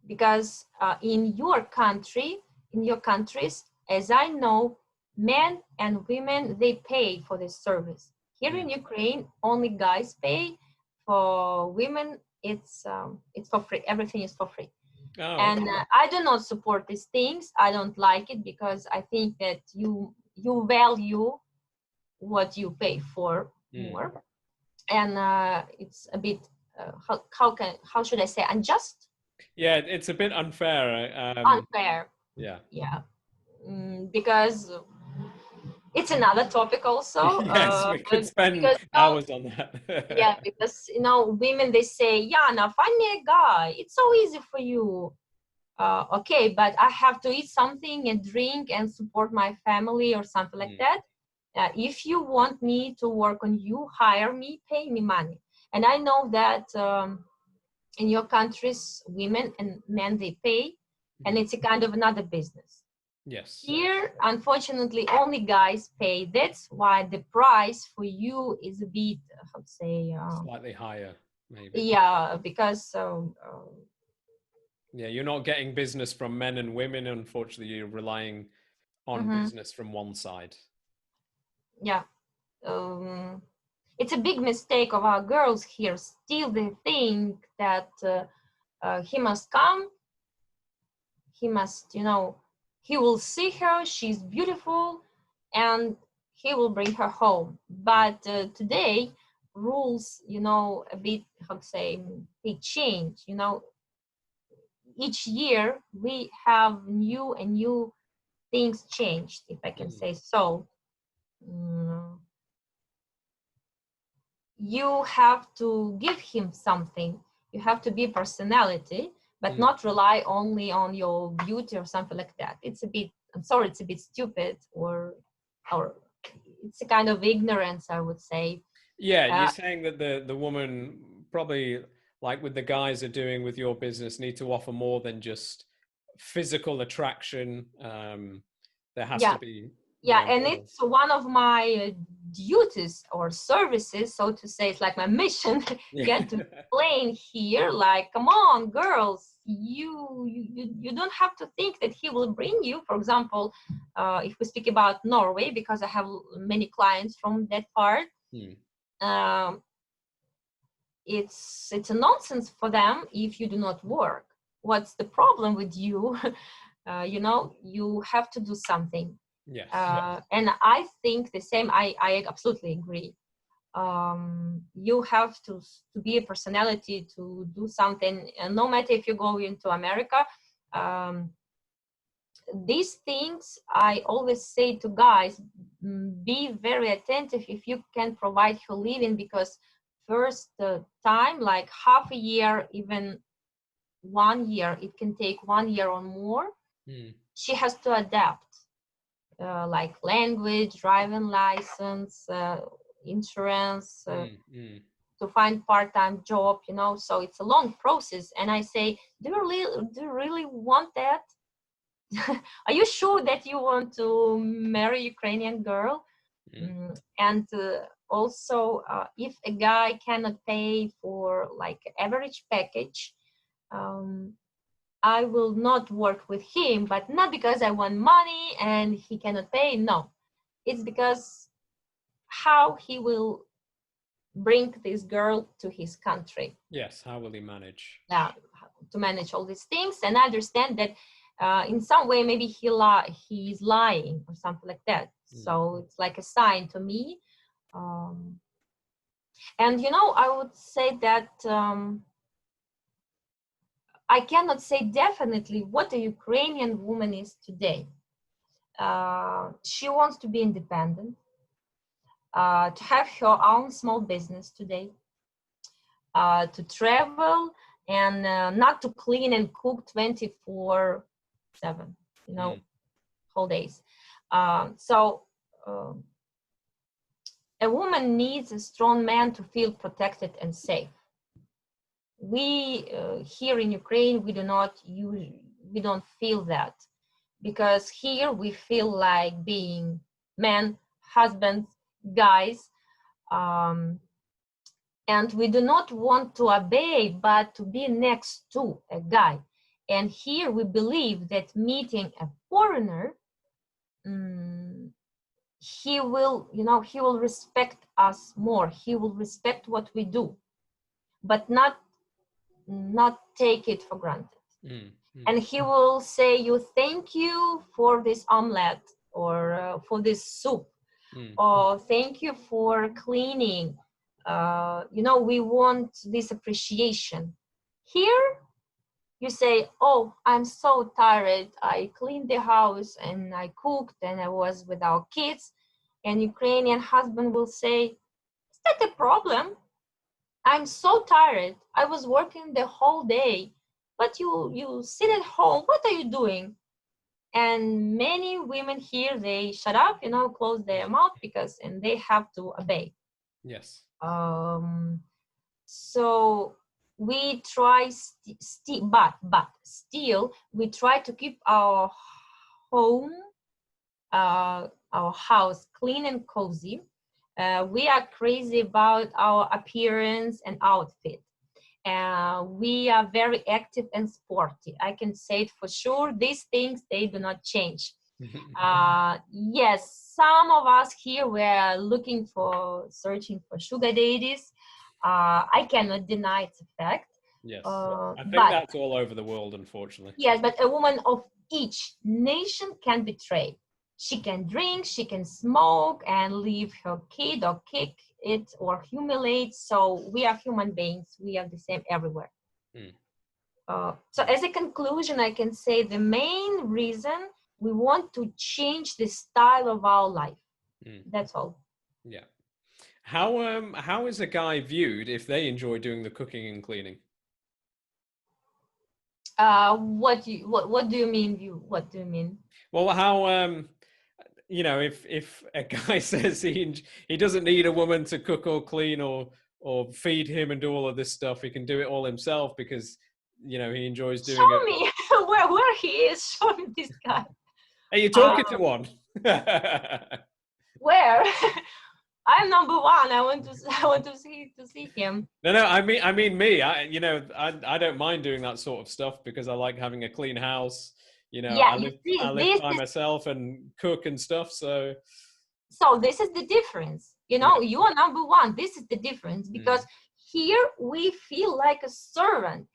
Speaker 2: Because in your countries, as I know, men and women, they pay for this service. Here in Ukraine, only guys pay. For women, it's for free. Everything is for free.
Speaker 1: Oh,
Speaker 2: and
Speaker 1: okay.
Speaker 2: I do not support these things. I don't like it because I think that you value what you pay for more, and it's a bit how should I say, unjust.
Speaker 1: Yeah, it's a bit unfair.
Speaker 2: Unfair.
Speaker 1: Yeah.
Speaker 2: Because it's another topic also.
Speaker 1: Yes, we could spend hours on that.
Speaker 2: Yeah, because women, they say, yeah, now find me a guy, it's so easy for you. Okay, but I have to eat something and drink and support my family or something like that. If you want me to work on you, hire me, pay me money. And I know that in your countries, women and men, they pay, and it's a kind of another business.
Speaker 1: Yes.
Speaker 2: Here, unfortunately, only guys pay. That's why the price for you is a bit, how to say,
Speaker 1: slightly higher, maybe.
Speaker 2: Yeah, because
Speaker 1: yeah, you're not getting business from men and women. Unfortunately, you're relying on business from one side.
Speaker 2: Yeah. It's a big mistake of our girls here. Still, they think that he must come, he must, he will see her, she's beautiful, and he will bring her home. But today, rules, a bit, how to say, they change. Each year we have new and new things changed, if I can say so. You have to give him something. You have to be a personality, but not rely only on your beauty or something like that. It's a bit, I'm sorry, it's a bit stupid, or it's a kind of ignorance, I would say.
Speaker 1: Yeah, you're saying that the woman, probably like with the guys are doing with your business, need to offer more than just physical attraction. There has to be
Speaker 2: and it's one of my duties or services, so to say. It's like my mission. Get to explain here, like, come on, girls, you don't have to think that he will bring you. For example, if we speak about Norway, because I have many clients from that part, it's a nonsense for them if you do not work. What's the problem with you? You have to do something.
Speaker 1: Yes.
Speaker 2: And I think the same. I absolutely agree. You have to be a personality to do something, and no matter if you go into America. These things I always say to guys: be very attentive if you can provide her living, because first time, like half a year, even 1 year. It can take 1 year or more. She has to adapt, like language, driving license, insurance, to find part-time job, you know. So it's a long process. And I say, do you really want that? Are you sure that you want to marry Ukrainian girl? And also, if a guy cannot pay for like average package, I will not work with him, but not because I want money and he cannot pay. No, it's because how he will bring this girl to his country.
Speaker 1: Yes, how will he manage?
Speaker 2: Yeah, to manage all these things. And I understand that in some way maybe he's lying or something like that. So it's like a sign to me. And you know, I would say that I cannot say definitely what a Ukrainian woman is today. She wants to be independent, to have her own small business today, to travel, and not to clean and cook 24/7, you know, whole days. So a woman needs a strong man to feel protected and safe. We here in Ukraine, we don't feel that, because here we feel like being men, husbands, guys, and we do not want to obey, but to be next to a guy. And here we believe that meeting a foreigner, he will, you know, he will respect us more. He will respect what we do, but not take it for granted. And he will say you thank you for this omelette, or for this soup, or thank you for cleaning. You know, we want this appreciation. Here you say, oh, I'm so tired, I cleaned the house and I cooked and I was with our kids. And Ukrainian husband will say, is that a problem? I'm so tired, I was working the whole day, but you sit at home, what are you doing? And many women here, they shut up, you know, close their mouth, and they have to obey.
Speaker 1: Yes.
Speaker 2: So we try but still we try to keep our home, our house clean and cozy. We are crazy about our appearance and outfit. We are very active and sporty. I can say it for sure. These things, they do not change. Yes, some of us here were searching for sugar daddies. I cannot deny it's a fact.
Speaker 1: Yes, I think that's all over the world, unfortunately.
Speaker 2: Yes, but a woman of each nation can betray. She can drink, she can smoke, and leave her kid or kick it or humiliate. So we are human beings. We are the same everywhere. So as a conclusion, I can say the main reason we want to change the style of our life. That's all.
Speaker 1: Yeah. How is a guy viewed if they enjoy doing the cooking and cleaning?
Speaker 2: What do you mean? What do you mean?
Speaker 1: Well, how you know, if a guy says he doesn't need a woman to cook or clean or feed him and do all of this stuff, he can do it all himself because, you know, he enjoys doing
Speaker 2: Show
Speaker 1: it.
Speaker 2: me where he is. Show me this guy.
Speaker 1: Are you talking to one?
Speaker 2: Where? I'm number one. I want to see him.
Speaker 1: No. I mean me. I don't mind doing that sort of stuff because I like having a clean house. You know,
Speaker 2: Yeah,
Speaker 1: I live by myself and cook and stuff. So
Speaker 2: this is the difference. You know, you are number one. This is the difference, because here we feel like a servant.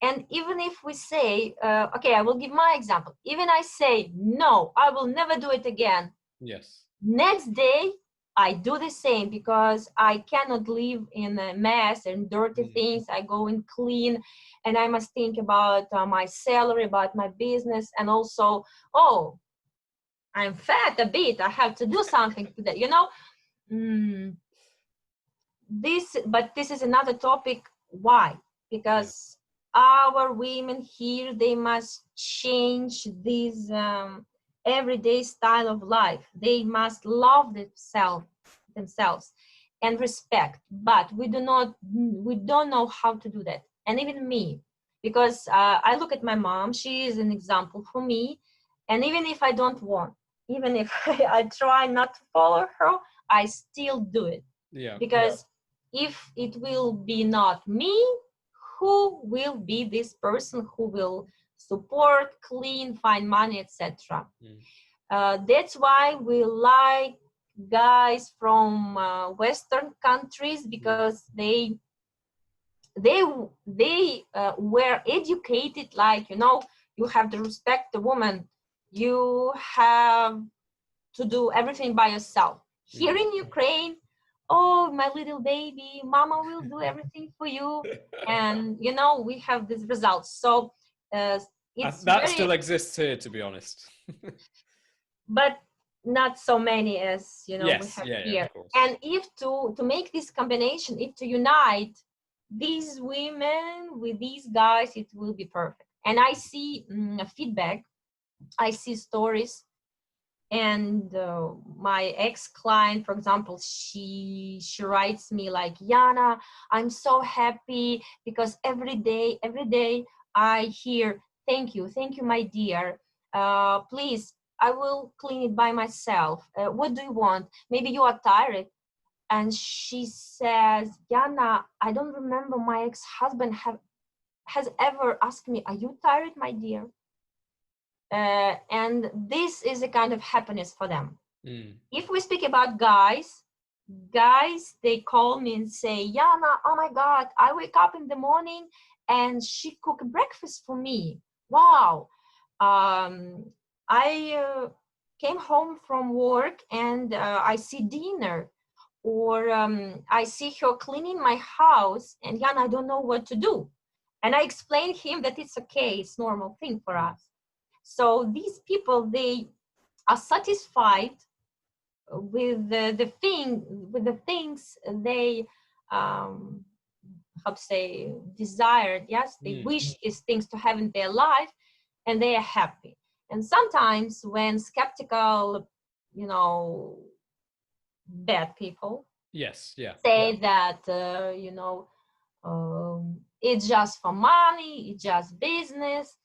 Speaker 2: And even if we say, okay, I will give my example. Even I say, no, I will never do it again.
Speaker 1: Yes.
Speaker 2: Next day, I do the same, because I cannot live in a mess and dirty things. I go and clean, and I must think about my salary, about my business, and also, oh, I'm fat a bit. I have to do something to that, you know. This is another topic. Why? Because our women here, they must change this everyday style of life. They must love themselves and respect, but we don't know how to do that. And even me, because I look at my mom, she is an example for me. And even if I don't want, even if I try not to follow her, I still do it.
Speaker 1: Yeah.
Speaker 2: Because if it will be not me, who will be this person who will support, clean, find money, etc. That's why we like guys from Western countries, because they were educated, like, you have to respect the woman, you have to do everything by yourself. Here in Ukraine, oh, my little baby, mama will do everything for you. And, we have these results. So it's
Speaker 1: that still exists here, to be honest.
Speaker 2: But not so many as,
Speaker 1: Yes,
Speaker 2: we have here.
Speaker 1: of course.
Speaker 2: And if to make this combination, if to unite these women with these guys, it will be perfect. And I see feedback, I see stories. And my ex-client, for example, she writes me like, Yana, I'm so happy because every day I hear, thank you, my dear. Please, I will clean it by myself. What do you want? Maybe you are tired. And she says, Yana, I don't remember my ex-husband has ever asked me, are you tired, my dear? And this is a kind of happiness for them. If we speak about guys, they call me and say, Yana, oh my God, I wake up in the morning and she cooked breakfast for me. Wow. I came home from work and I see dinner, or I see her cleaning my house, and Yana, I don't know what to do. And I explained him that it's okay, it's a normal thing for us. So these people, they are satisfied with the things they how to say, desired. Yes, they wish these things to have in their life, and they are happy. And sometimes when skeptical, bad people say that it's just for money, it's just business,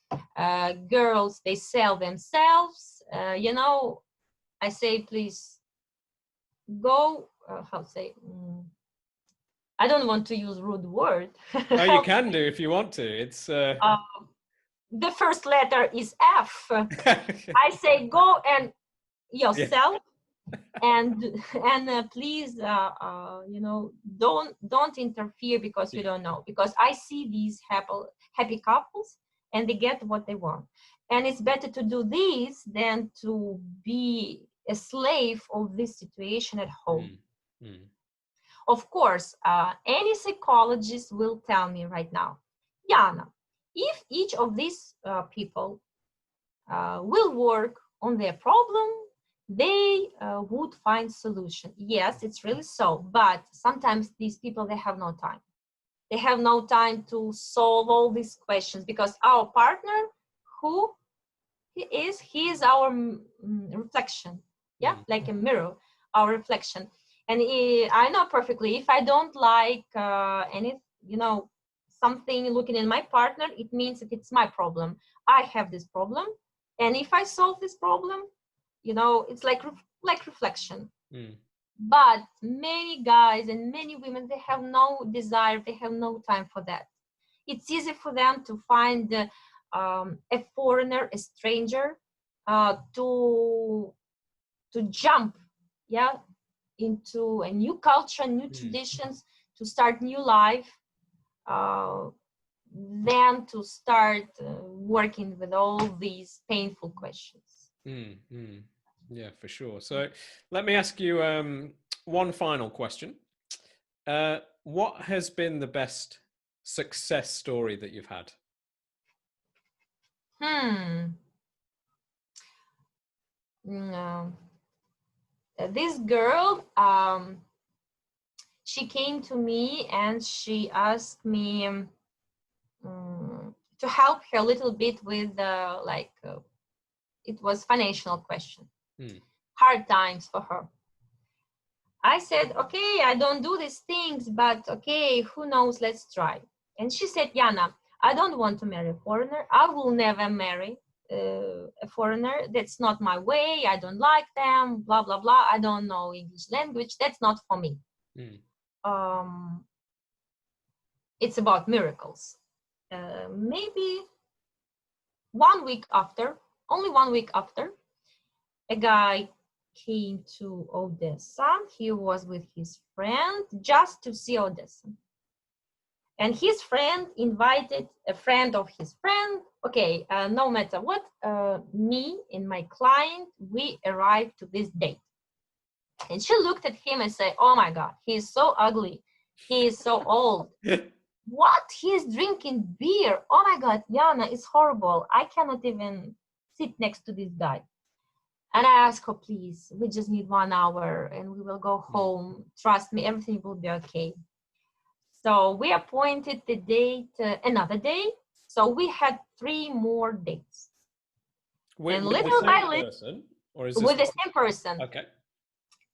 Speaker 2: girls, they sell themselves, I say, please go, how to say, I don't want to use rude word.
Speaker 1: Oh, you can do if you want to. It's
Speaker 2: the first letter is F. I say go and yourself. And please don't interfere, because you don't know, because I see these happy couples and they get what they want, and it's better to do this than to be a slave of this situation at home. Of course, any psychologist will tell me right now, Yana, if each of these people will work on their problem, they would find solution. Yes, it's really so, but sometimes these people, they have no time. They have no time to solve all these questions, because our partner, who he is our reflection. Yeah, like a mirror, our reflection. And I know perfectly, if I don't like any, something looking in my partner, it means that it's my problem. I have this problem, and if I solve this problem, it's like reflection. But many guys and many women, they have no desire, they have no time for that. It's easy for them to find a foreigner, a stranger, to jump, into a new culture, new traditions, to start new life, than to start working with all these painful questions.
Speaker 1: Yeah, for sure. So let me ask you one final question. What has been the best success story that you've had?
Speaker 2: No. This girl, she came to me and she asked me, to help her a little bit with it was financial question, hard times for her. I said, okay, I don't do these things, but okay, who knows, let's try. And she said, Yana, I don't want to marry a foreigner. I will never marry a foreigner. That's not my way. I don't like them, blah, blah, blah. I don't know English language. That's not for me. It's about miracles. Maybe 1 week after, only 1 week after, a guy came to Odessa. He was with his friend just to see Odessa. And his friend invited a friend of his friend. Okay, no matter what, me and my client, we arrived to this date. And she looked at him and said, oh my God, he is so ugly. He is so old. What? He is drinking beer. Oh my God, Yana, it's horrible. I cannot even sit next to this guy. And I asked her, please, we just need 1 hour and we will go home. Trust me, everything will be okay. So we appointed the date another day. So we had 3 more dates.
Speaker 1: With,
Speaker 2: and
Speaker 1: with
Speaker 2: little
Speaker 1: the
Speaker 2: by
Speaker 1: same
Speaker 2: little,
Speaker 1: person? Or is this
Speaker 2: with the same person.
Speaker 1: Okay.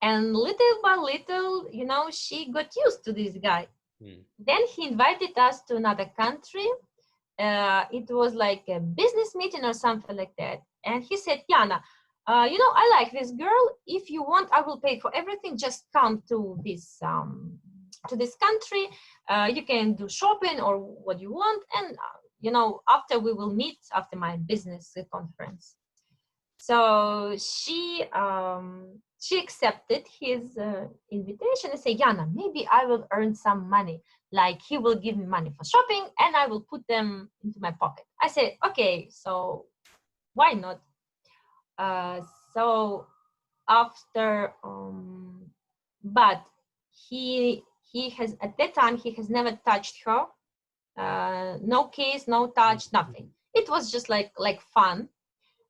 Speaker 2: And little by little, you know, she got used to this guy. Then he invited us to another country. It was like a business meeting or something like that. And he said, Yana, you know, I like this girl. If you want, I will pay for everything. Just come to this country. You can do shopping or what you want. And, you know, after we will meet after my business conference. So she accepted his invitation and said, Yana, maybe I will earn some money. Like he will give me money for shopping and I will put them into my pocket. I said, okay, so why not? So after, but he has, at that time, he has never touched her. No kiss, no touch, nothing. It was just like fun.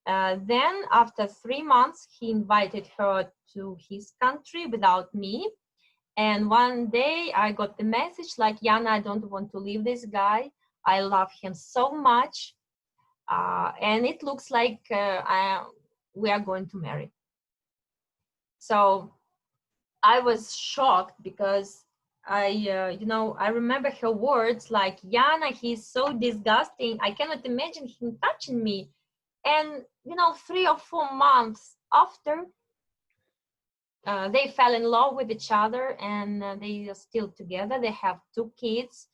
Speaker 2: Then after 3 months, he invited her to his country without me. And one day I got the message like, Yana, I don't want to leave this guy. I love him so much. And it looks like we are going to marry. So I was shocked because I remember her words like, Yana, he's so disgusting. I cannot imagine him touching me. And, 3 or 4 months after, they fell in love with each other and they are still together. They have 2 kids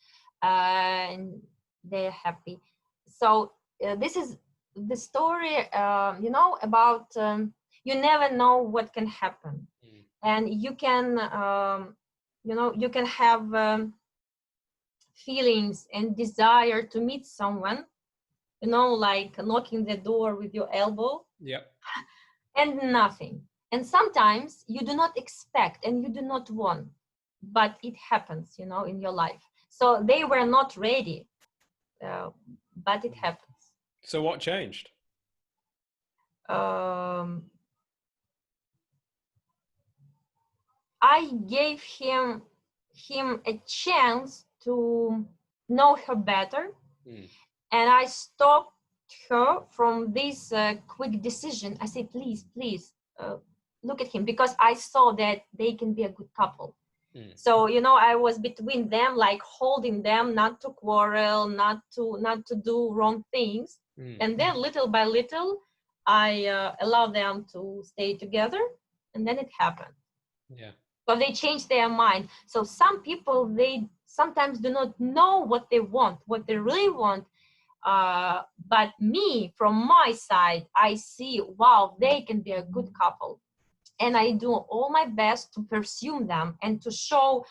Speaker 2: and they're happy. So this is the story, about you never know what can happen. And you can, you can have feelings and desire to meet someone, like knocking the door with your elbow.
Speaker 1: Yep.
Speaker 2: And nothing. And sometimes you do not expect and you do not want, but it happens, in your life. So they were not ready, but it happens.
Speaker 1: So what changed?
Speaker 2: I gave him a chance to know her better. And I stopped her from this quick decision. I said, please, look at him, because I saw that they can be a good couple. So, I was between them, like holding them, not to quarrel, not to do wrong things. And then little by little, I allowed them to stay together, and then it happened.
Speaker 1: Yeah.
Speaker 2: But they changed their mind. So some people, they sometimes do not know what they want, what they really want. But me, from my side, I see, wow, they can be a good couple. And I do all my best to pursue them and to show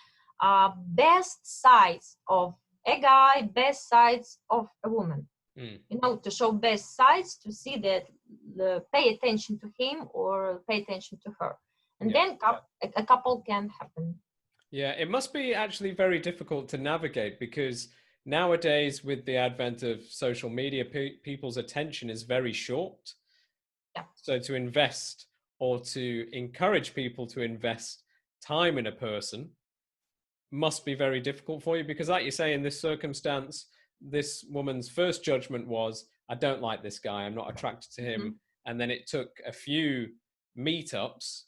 Speaker 2: best sides of a guy, best sides of a woman. To show best sides, to see that pay attention to him or pay attention to her. And then a couple can happen.
Speaker 1: Yeah, it must be actually very difficult to navigate, because nowadays, with the advent of social media, people's attention is very short.
Speaker 2: Yeah.
Speaker 1: So to invest or to encourage people to invest time in a person must be very difficult for you, because like you say, in this circumstance, this woman's first judgment was, I don't like this guy, I'm not attracted to him. And then it took a few meetups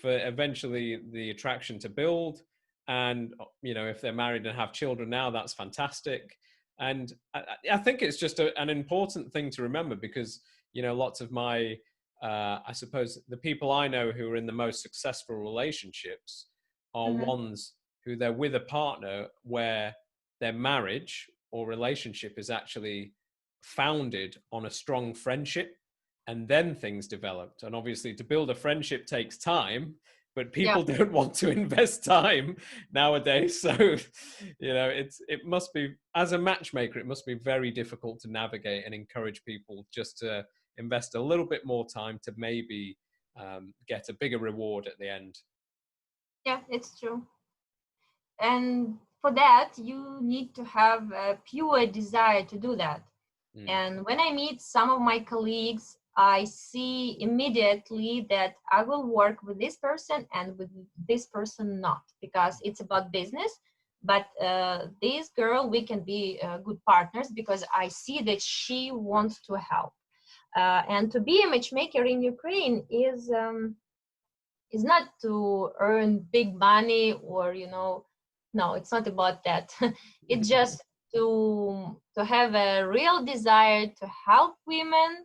Speaker 1: for eventually the attraction to build. And, you know, if they're married and have children now, that's fantastic. And I think it's just an important thing to remember, because, you know, lots of my, I suppose the people I know who are in the most successful relationships are ones who they're with a partner where their marriage or relationship is actually founded on a strong friendship, and then things developed. And obviously to build a friendship takes time, but people don't want to invest time nowadays. So, you know, it must be, as a matchmaker, it must be very difficult to navigate and encourage people just to invest a little bit more time to maybe get a bigger reward at the end.
Speaker 2: Yeah, it's true. And for that, you need to have a pure desire to do that. And when I meet some of my colleagues, I see immediately that I will work with this person and with this person not, because it's about business. But this girl, we can be good partners because I see that she wants to help. And to be a matchmaker in Ukraine is not to earn big money or, you know, no, it's not about that. It's just to have a real desire to help women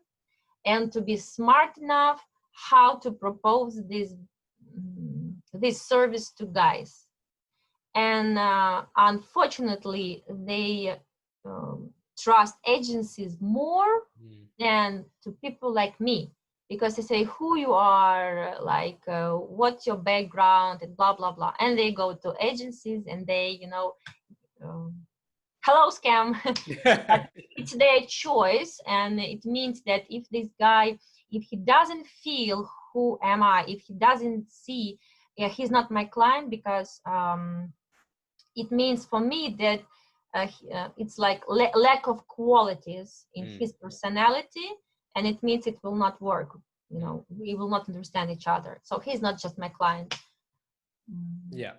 Speaker 2: and to be smart enough how to propose this service to guys. And unfortunately, they trust agencies more than to people like me, because they say who you are, like what's your background, and blah blah blah, and they go to agencies and they, you know, hello scam. But it's their choice, and it means that if this guy, if he doesn't feel who am I, if he doesn't see, yeah, he's not my client, because it means for me that it's like lack of qualities in his personality, and it means it will not work. You know, we will not understand each other. So he's not just my client.
Speaker 1: Yeah,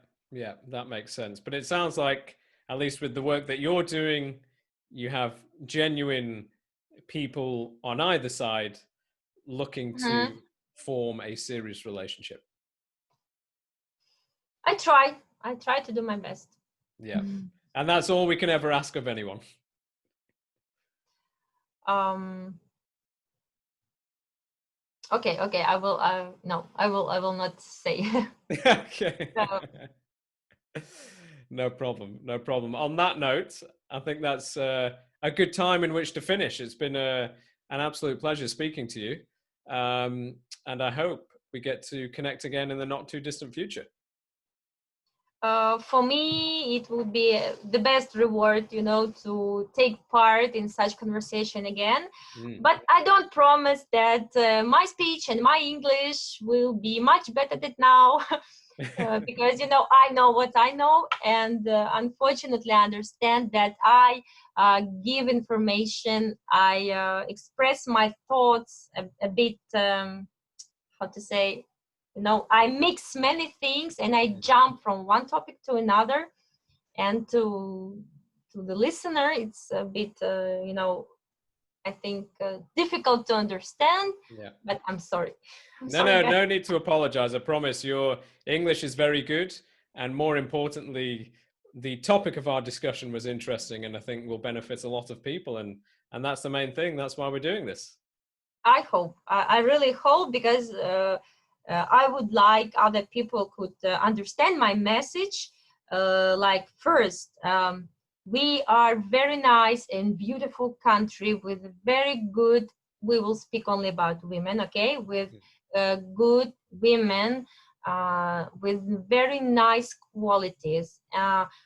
Speaker 1: that makes sense. But it sounds like, at least with the work that you're doing, you have genuine people on either side looking to form a serious relationship.
Speaker 2: I try to do my best.
Speaker 1: Yeah. And that's all we can ever ask of anyone.
Speaker 2: Okay. I will. No, I will not say.
Speaker 1: Okay.
Speaker 2: So,
Speaker 1: No problem. On that note, I think that's a good time in which to finish. It's been an absolute pleasure speaking to you. And I hope we get to connect again in the not too distant future.
Speaker 2: for me, it would be the best reward, you know, to take part in such conversation again. But I don't promise that my speech and my English will be much better than now. Because, you know, I know what I know, and unfortunately I understand that I give information, I express my thoughts a bit, how to say, you know, I mix many things and I jump from one topic to another, and to the listener it's a bit, you know, I think difficult to understand. But I'm sorry.
Speaker 1: No need to apologize. I promise your English is very good, and more importantly, the topic of our discussion was interesting, and I think will benefit a lot of people, and that's the main thing. That's why we're doing this.
Speaker 2: I hope. I really hope, because I would like other people could understand my message. Like first, we are very nice and beautiful country with very good. We will speak only about women, okay? With good women, with very nice qualities.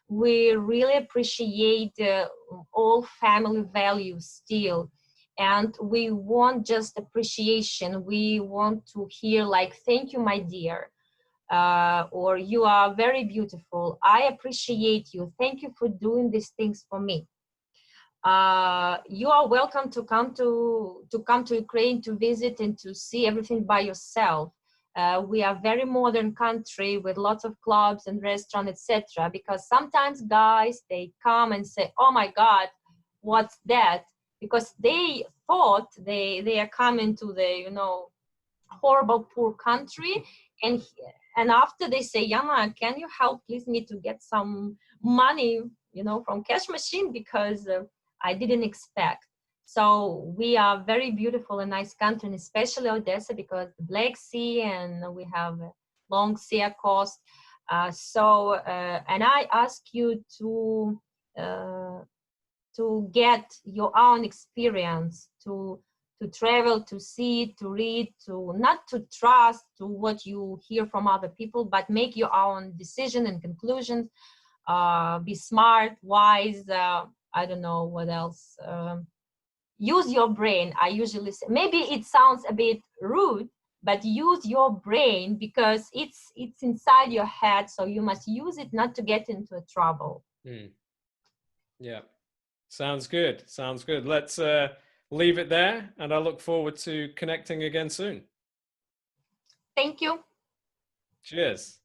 Speaker 2: We really appreciate all family values still. And we want just appreciation. We want to hear like, thank you, my dear. Or you are very beautiful. I appreciate you. Thank you for doing these things for me. You are welcome to come to Ukraine to visit and to see everything by yourself. We are a very modern country with lots of clubs and restaurants, etc. Because sometimes guys, they come and say, oh my God, what's that, because they thought they are coming to the, you know, horrible poor country, and after they say, Yana, can you help please me to get some money, you know, from cash machine, because I didn't expect. So we are very beautiful and nice country, and especially Odessa, because the Black Sea, and we have a long sea coast. And I ask you to get your own experience, to travel, to see, to read, to not to trust to what you hear from other people, but make your own decision and conclusions. Be smart, wise. I don't know what else. Use your brain. I usually say, maybe it sounds a bit rude, but use your brain, because it's inside your head. So you must use it, not to get into trouble.
Speaker 1: Yeah. Sounds good. Sounds good. Let's leave it there, and I look forward to connecting again soon.
Speaker 2: Thank you.
Speaker 1: Cheers.